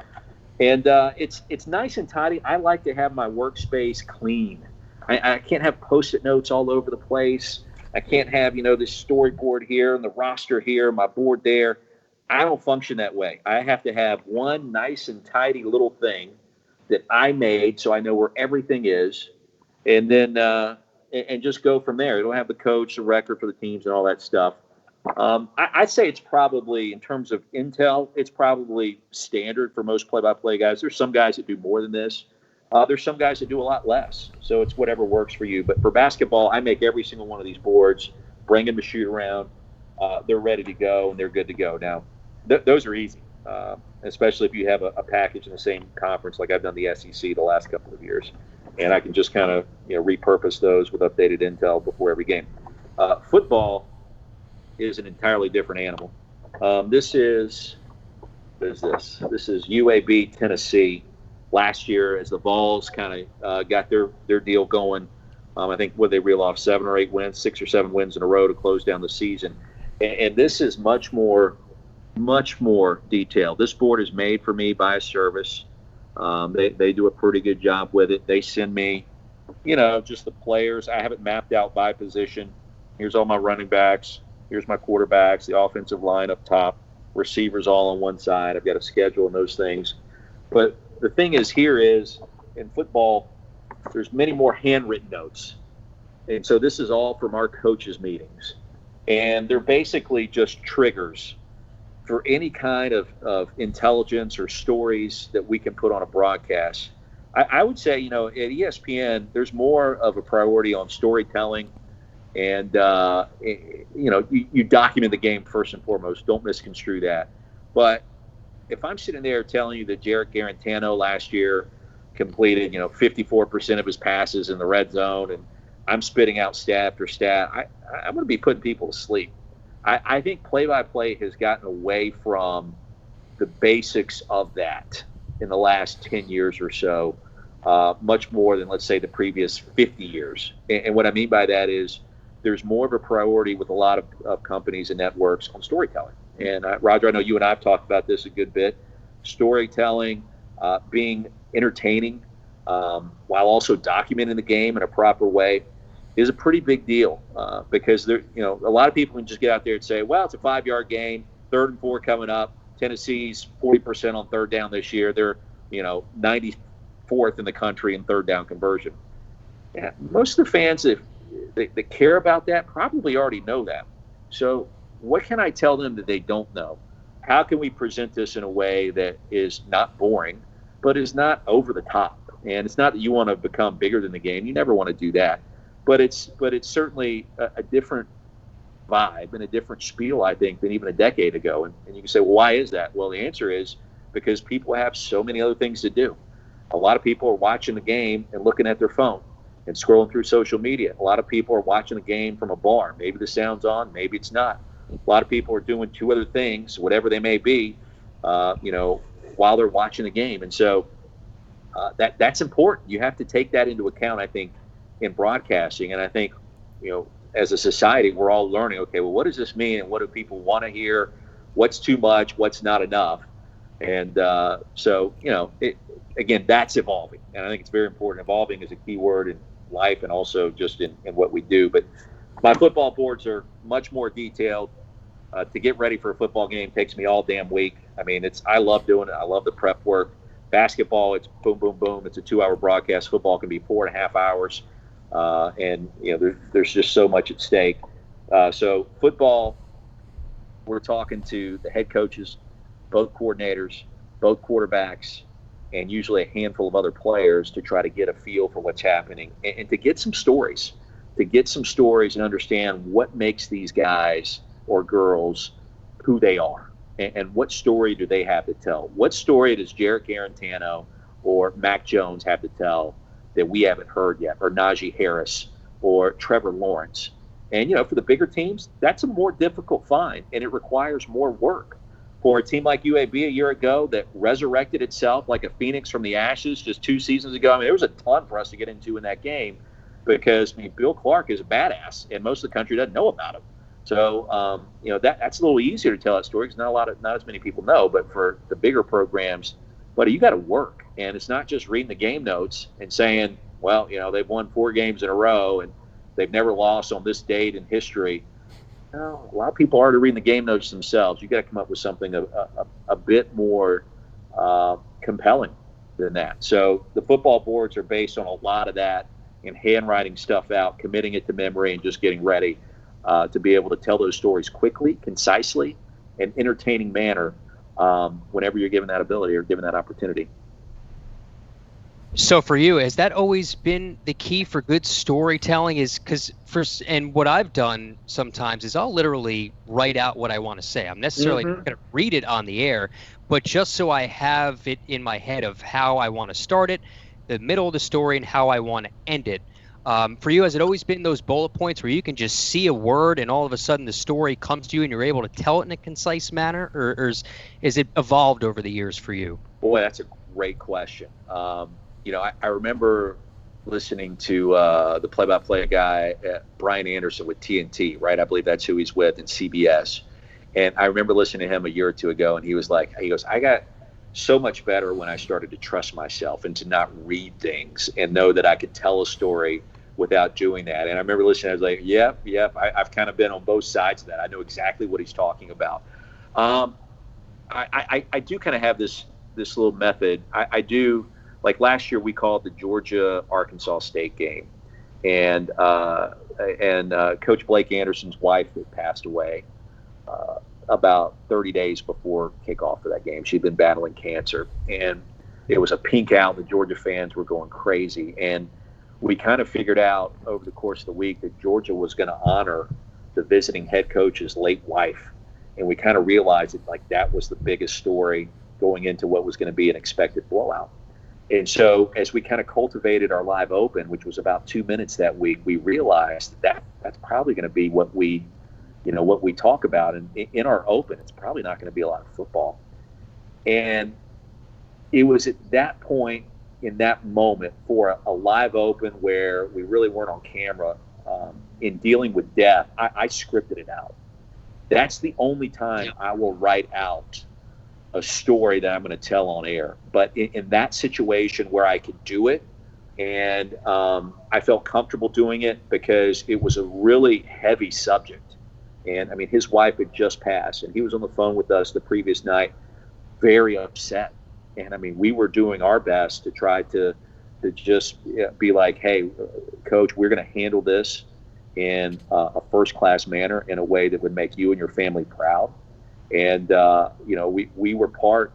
And it's nice and tidy. I like to have my workspace clean. I can't have Post-it notes all over the place. I can't have, this storyboard here and the roster here, my board there. I don't function that way. I have to have one nice and tidy little thing that I made so I know where everything is, and then and just go from there. It'll have the coach, the record for the teams, and all that stuff. I'd say it's probably, in terms of intel, it's probably standard for most play-by-play guys. There's some guys that do more than this. There's some guys that do a lot less. So it's whatever works for you. But for basketball, I make every single one of these boards, bring them to shoot around. They're ready to go, and they're good to go. Now, those are easy, especially if you have a package in the same conference like I've done the SEC the last couple of years. And I can just kind of repurpose those with updated intel before every game. Football is an entirely different animal. This is UAB Tennessee last year as the Vols kind of got their deal going. I think they reel off 7 or 8 wins, 6 or 7 wins in a row to close down the season. And this is much more detailed. This board is made for me by a service. They do a pretty good job with it. They send me, just the players. I have it mapped out by position. Here's all my running backs. Here's my quarterbacks, the offensive line up top, receivers all on one side. I've got a schedule and those things. But the thing is, in football, there's many more handwritten notes. And so this is all from our coaches' meetings. And they're basically just triggers for any kind of intelligence or stories that we can put on a broadcast. I would say, at ESPN, there's more of a priority on storytelling. And, you document the game first and foremost. Don't misconstrue that. But if I'm sitting there telling you that Jarrett Garantano last year completed, 54% of his passes in the red zone, and I'm spitting out stat after stat, I'm going to be putting people to sleep. I think play-by-play has gotten away from the basics of that in the last 10 years or so, much more than, let's say, the previous 50 years. And what I mean by that is there's more of a priority with a lot of companies and networks on storytelling. And Roger, I know you and I have talked about this a good bit. Storytelling, being entertaining, while also documenting the game in a proper way, is a pretty big deal because a lot of people can just get out there and say, well, it's a 5-yard game, 3rd and 4 coming up. Tennessee's 40% on third down this year. They're 94th in the country in third down conversion. Yeah, most of the fans that care about that probably already know that. So what can I tell them that they don't know? How can we present this in a way that is not boring, but is not over the top? And it's not that you want to become bigger than the game. You never want to do that. But it's certainly a different vibe and a different spiel, I think, than even a decade ago. And you can say, well, why is that? Well, the answer is because people have so many other things to do. A lot of people are watching the game and looking at their phone and scrolling through social media. A lot of people are watching the game from a bar. Maybe the sound's on, maybe it's not. A lot of people are doing 2 other things, whatever they may be, while they're watching the game. And so that's important. You have to take that into account, I think, in broadcasting. And I think, as a society, we're all learning, okay, well, what does this mean? And what do people want to hear? What's too much? What's not enough? And again, that's evolving. And I think it's very important. Evolving is a key word in life and also just in what we do. But my football boards are much more detailed. To get ready for a football game takes me all damn week. I mean, I love doing it. I love the prep work. Basketball, it's boom, boom, boom. It's a 2-hour broadcast. Football can be 4.5 hours. And there's just so much at stake. So football, we're talking to the head coaches, both coordinators, both quarterbacks, and usually a handful of other players to try to get a feel for what's happening and to get some stories, and understand what makes these guys or girls who they are and what story do they have to tell. What story does Jarrett Garantano or Mac Jones have to tell that we haven't heard yet, or Najee Harris or Trevor Lawrence? And, for the bigger teams, that's a more difficult find, and it requires more work. for a team like UAB a year ago that resurrected itself like a phoenix from the ashes just 2 seasons ago. I mean, there was a ton for us to get into in that game because, I mean, Bill Clark is a badass, and most of the country doesn't know about him. So, that's a little easier to tell that story because not as many people know. But for the bigger programs, buddy, you got to work, and it's not just reading the game notes and saying, well, they've won 4 games in a row and they've never lost on this date in history. No, a lot of people are already reading the game notes themselves. You got to come up with something a bit more compelling than that. So the football boards are based on a lot of that and handwriting stuff out, committing it to memory, and just getting ready to be able to tell those stories quickly, concisely, and entertaining manner whenever you're given that ability or given that opportunity. So for you, has that always been the key for good storytelling? Is because and what I've done sometimes is I'll literally write out what I want to say. I'm necessarily not going to read it on the air, but just so I have it in my head of how I want to start it, the middle of the story, and how I want to end it. For you, has it always been those bullet points where you can just see a word and all of a sudden the story comes to you and you're able to tell it in a concise manner, or is it evolved over the years for you? Boy, that's a great question. I remember listening to the play-by-play guy, Brian Anderson with TNT, right? I believe that's who he's with, and CBS. And I remember listening to him a year or two ago, and he goes, I got so much better when I started to trust myself and to not read things and know that I could tell a story without doing that. And I remember listening, I was like, yep, I've kind of been on both sides of that. I know exactly what he's talking about. I do kind of have this little method. I do. Like last year, we called the Georgia-Arkansas State game, and Coach Blake Anderson's wife had passed away about 30 days before kickoff for that game. She'd been battling cancer, and it was a pink out. The Georgia fans were going crazy, and we kind of figured out over the course of the week that Georgia was going to honor the visiting head coach's late wife, and we kind of realized that that was the biggest story going into what was going to be an expected blowout. And so as we kind of cultivated our live open, which was about 2 minutes that week, we realized that that's probably going to be what we talk about. And in our open, it's probably not going to be a lot of football. And it was at that point, in that moment, for a live open where we really weren't on camera, in dealing with death, I scripted it out. That's the only time I will write out a story that I'm going to tell on air. But in that situation where I could do it, and I felt comfortable doing it because it was a really heavy subject. And I mean, his wife had just passed, and he was on the phone with us the previous night, very upset. And I mean, we were doing our best to try to just be like, hey, Coach, we're going to handle this in a first-class manner, in a way that would make you and your family proud. And, we were part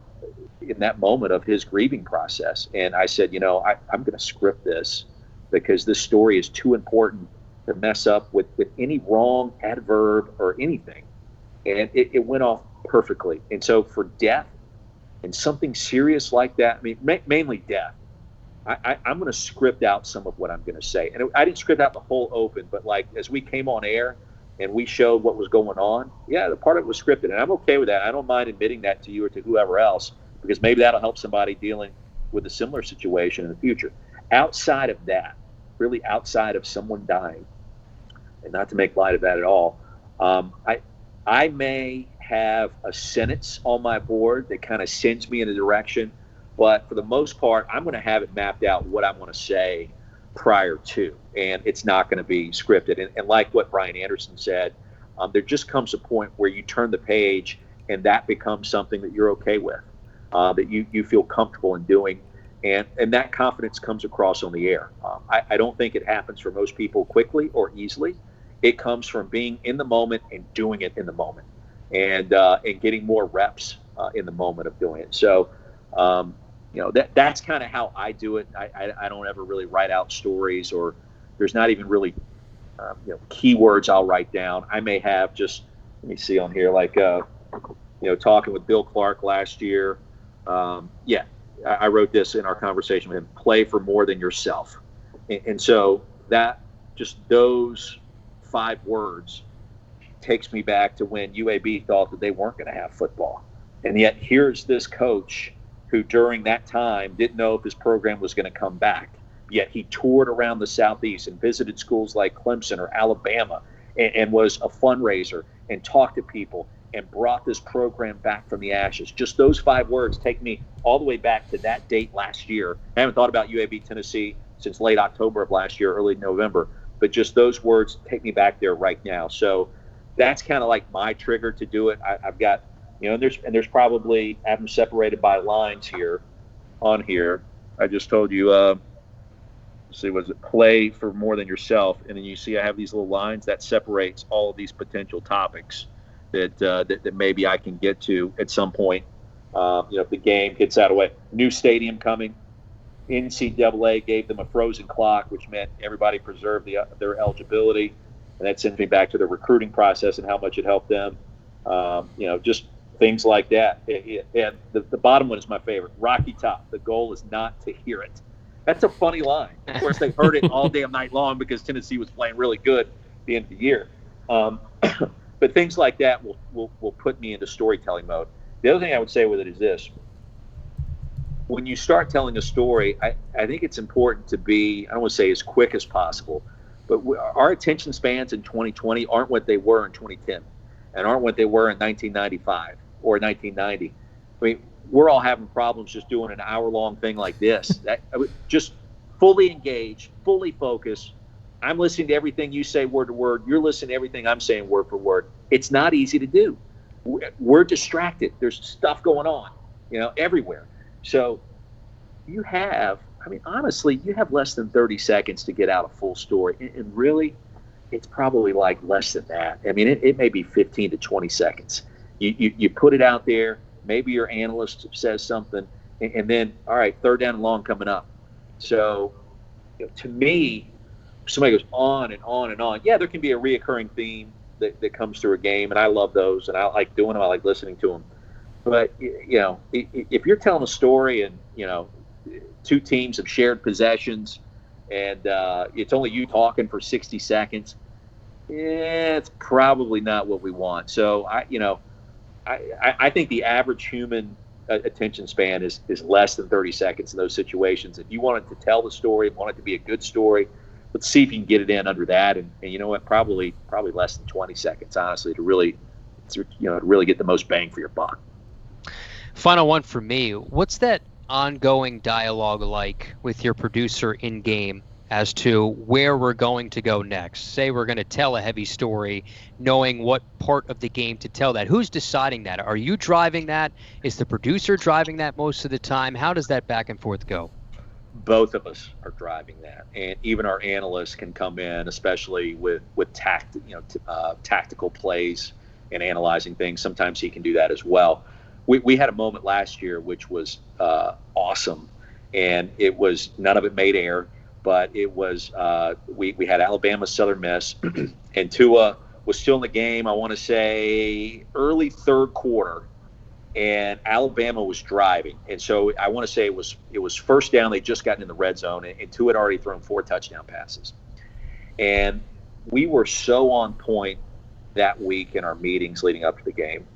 in that moment of his grieving process. And I said, I'm going to script this because this story is too important to mess up with any wrong adverb or anything. And it went off perfectly. And so for death and something serious like that, I mean, mainly death, I'm going to script out some of what I'm going to say. And I didn't script out the whole open, but as we came on air and we showed what was going on, the part of it was scripted. And I'm okay with that. I don't mind admitting that to you or to whoever else, because maybe that'll help somebody dealing with a similar situation in the future. Outside of that, really outside of someone dying, and not to make light of that at all, I may have a sentence on my board that kind of sends me in a direction, but for the most part, I'm going to have it mapped out what I want to say prior to, and it's not going to be scripted. And like what Brian Anderson said, there just comes a point where you turn the page and that becomes something that you're okay with, that you feel comfortable in doing, and that confidence comes across on the air. I don't think it happens for most people quickly or easily. It comes from being in the moment and doing it in the moment, and getting more reps in the moment of doing it. So that's kind of how I do it. I don't ever really write out stories, or there's not even really keywords I'll write down. I may have just, let me see on here, talking with Bill Clark last year. I wrote this in our conversation with him: play for more than yourself. And so that, just those 5 words takes me back to when UAB thought that they weren't going to have football. And yet here's this coach who during that time didn't know if his program was going to come back. Yet he toured around the Southeast and visited schools like Clemson or Alabama and was a fundraiser and talked to people and brought this program back from the ashes. Just those 5 words take me all the way back to that date last year. I haven't thought about UAB Tennessee since late October of last year, early November, but just those words take me back there right now. So that's kind of like my trigger to do it. I've got, and there's probably, I have them separated by lines here on here. I just told you, let's see, was it play for more than yourself? And then you see I have these little lines that separates all of these potential topics that maybe I can get to at some point. If the game gets out of the way. New stadium coming. NCAA gave them a frozen clock, which meant everybody preserved their eligibility. And that sends me back to the recruiting process and how much it helped them. Just things like that. And the bottom one is my favorite. Rocky Top. The goal is not to hear it. That's a funny line. Of course, they heard it all damn night long because Tennessee was playing really good at the end of the year. But things like that will put me into storytelling mode. The other thing I would say with it is this. When you start telling a story, I think it's important to be, I don't want to say as quick as possible, but our attention spans in 2020 aren't what they were in 2010 and aren't what they were in 1995 or 1990. I mean, we're all having problems just doing an hour-long thing like this. Just fully engaged, fully focused. I'm listening to everything you say word to word. You're listening to everything I'm saying word for word. It's not easy to do. We're distracted. There's stuff going on, everywhere. So you have, honestly, you have less than 30 seconds to get out a full story. And really, it's probably like less than that. It may be 15 to 20 seconds. You put it out there. Maybe your analyst says something. And then, all right, 3rd down and long coming up. So to me, somebody goes on and on and on. Yeah, there can be a reoccurring theme that comes through a game, and I love those, and I like doing them. I like listening to them. But, if you're telling a story and, 2 teams have shared possessions and it's only you talking for 60 seconds, it's probably not what we want. So, I think the average human attention span is less than 30 seconds in those situations. If you wanted to tell the story, want it to be a good story, let's see if you can get it in under that. And you know what? Probably less than 20 seconds, honestly, to really get the most bang for your buck. Final one for me. What's that ongoing dialogue like with your producer in game as to where we're going to go next? Say we're going to tell a heavy story, knowing what part of the game to tell that. Who's deciding that? Are you driving that? Is the producer driving that most of the time? How does that back and forth go? Both of us are driving that, and even our analysts can come in, especially with tactical plays and analyzing things. Sometimes he can do that as well. We had a moment last year which was awesome, and it was none of it made air, but it was we had Alabama Southern Miss, and Tua was still in the game. I want to say early 3rd quarter. And Alabama was driving. And so I want to say it was 1st down. They just gotten in the red zone, and Tua had already thrown 4 touchdown passes. And we were so on point that week in our meetings leading up to the game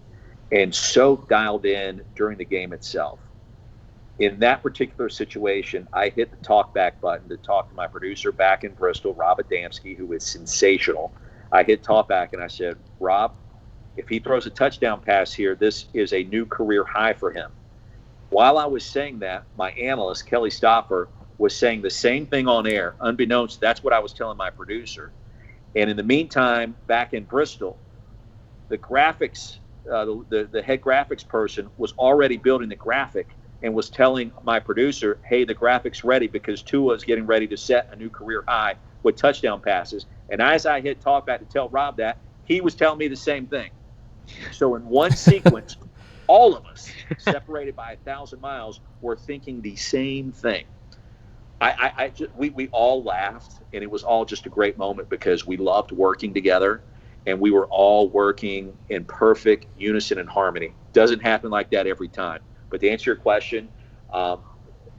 and so dialed in during the game itself. In that particular situation, I hit the talkback button to talk to my producer back in Bristol, Rob Adamski, who is sensational. I hit talkback and I said, Rob, if he throws a touchdown pass here, this is a new career high for him. While I was saying that, my analyst, Kelly Stoffer, was saying the same thing on air. Unbeknownst, that's what I was telling my producer. And in the meantime, back in Bristol, the graphics, the head graphics person was already building the graphic and was telling my producer, hey, the graphic's ready because Tua is getting ready to set a new career high with touchdown passes. And as I hit talkback to tell Rob that, he was telling me the same thing. So in one sequence, all of us, separated by 1,000 miles, were thinking the same thing. We all laughed, and it was all just a great moment because we loved working together, and we were all working in perfect unison and harmony. Doesn't happen like that every time. But to answer your question,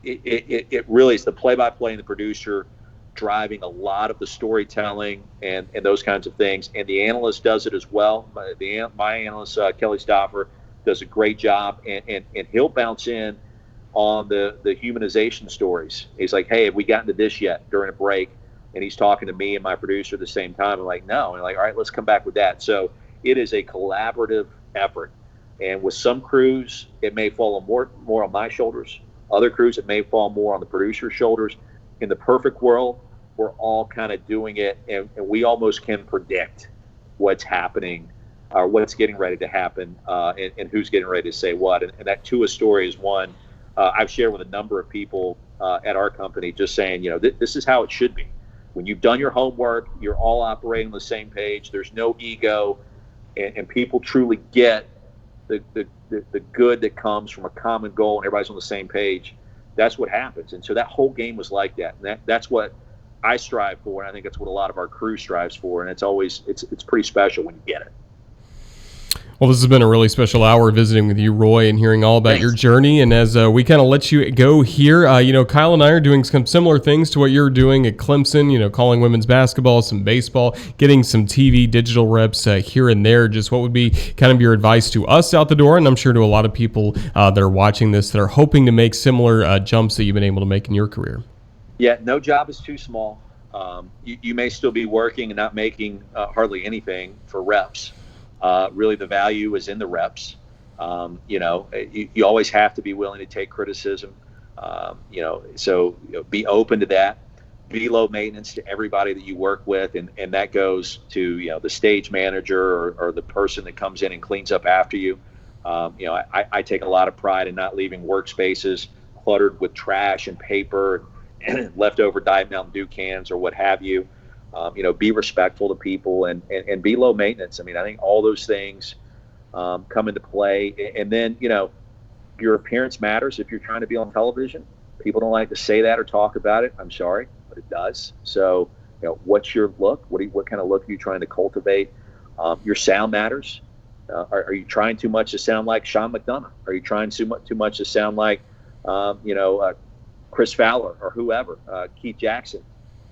it really is the play-by-play and the producer driving a lot of the storytelling and those kinds of things. And the analyst does it as well. My analyst, Kelly Stoffer, does a great job, and he'll bounce in on the humanization stories. He's like, hey, have we gotten to this yet during a break? And he's talking to me and my producer at the same time. I'm like, no. And like, all right, let's come back with that. So it is a collaborative effort. And with some crews, it may fall more on my shoulders. Other crews, it may fall more on the producer's shoulders. In the perfect world, we're all kind of doing it, and we almost can predict what's happening or what's getting ready to happen, and who's getting ready to say what. And that Tua story is one I've shared with a number of people at our company, just saying, this is how it should be. When you've done your homework, you're all operating on the same page. There's no ego, and people truly get the good that comes from a common goal, and everybody's on the same page. That's what happens. And so that whole game was like that. And that's what I strive for, and I think that's what a lot of our crew strives for. And it's pretty special when you get it. Well, this has been a really special hour visiting with you, Roy, and hearing all about your journey. And as we kind of let you go here, Kyle and I are doing some similar things to what you're doing at Clemson, calling women's basketball, some baseball, getting some TV digital reps here and there. Just what would be kind of your advice to us out the door, and I'm sure to a lot of people that are watching this that are hoping to make similar jumps that you've been able to make in your career? Yeah, no job is too small. You may still be working and not making hardly anything for reps. Really, the value is in the reps. You always have to be willing to take criticism. So be open to that. Be low maintenance to everybody that you work with, and that goes to the stage manager or the person that comes in and cleans up after you. I take a lot of pride in not leaving workspaces cluttered with trash and paper and leftover Diet Mountain Dew cans or what have you. Be respectful to people and be low maintenance. I mean, I think all those things come into play. And then, your appearance matters if you're trying to be on television. People don't like to say that or talk about it. I'm sorry, but it does. So, what's your look? What kind of look are you trying to cultivate? Your sound matters. Are you trying too much to sound like Sean McDonough? Are you trying too much to sound like, Chris Fowler or whoever, Keith Jackson?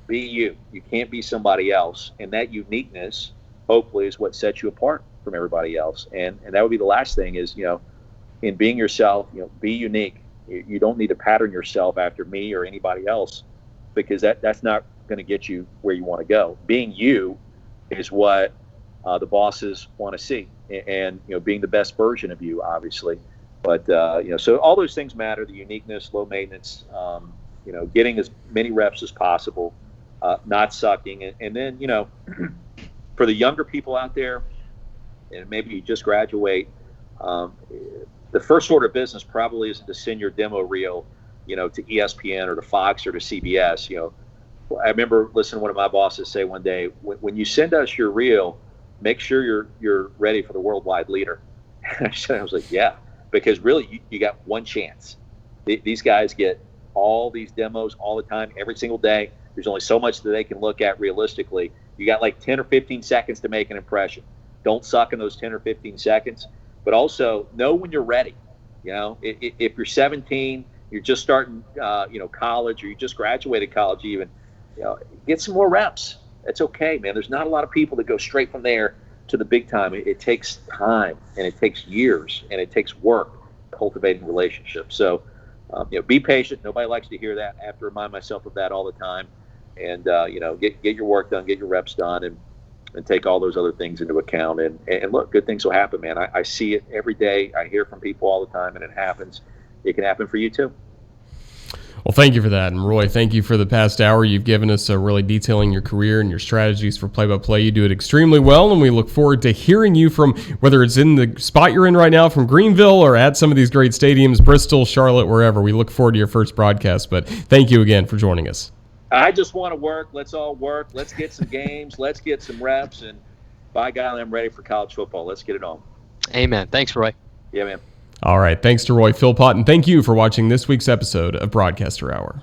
Be you. You can't be somebody else. And that uniqueness, hopefully, is what sets you apart from everybody else. And that would be the last thing is, in being yourself, be unique. You don't need to pattern yourself after me or anybody else, because that's not going to get you where you want to go. Being you is what the bosses want to see. And, being the best version of you, obviously. But, so all those things matter, the uniqueness, low maintenance, getting as many reps as possible. Not sucking. And then, for the younger people out there, and maybe you just graduate, the first order of business probably isn't to send your demo reel, to ESPN or to Fox or to CBS. I remember listening to one of my bosses say one day, when you send us your reel, make sure you're ready for the worldwide leader. I was like, yeah, because really you got one chance. These guys get all these demos all the time, every single day. There's only so much that they can look at realistically. You got like 10 or 15 seconds to make an impression. Don't suck in those 10 or 15 seconds, but also know when you're ready. If you're 17, you're just starting, college, or you just graduated college even, get some more reps. That's okay, man. There's not a lot of people that go straight from there to the big time. It takes time, and it takes years, and it takes work cultivating relationships. So, be patient. Nobody likes to hear that. I have to remind myself of that all the time. And, get your work done, get your reps done, and take all those other things into account. And look, good things will happen, man. I see it every day. I hear from people all the time, and it happens. It can happen for you too. Well, thank you for that. And Roy, thank you for the past hour you've given us, really detailing your career and your strategies for play-by-play. You do it extremely well, and we look forward to hearing you from whether it's in the spot you're in right now from Greenville or at some of these great stadiums, Bristol, Charlotte, wherever. We look forward to your first broadcast. But thank you again for joining us. I just want to work. Let's all work. Let's get some games. Let's get some reps. And by God, I'm ready for college football. Let's get it on. Amen. Thanks, Roy. Yeah, man. All right. Thanks to Roy Philpott, and thank you for watching this week's episode of Broadcaster Hour.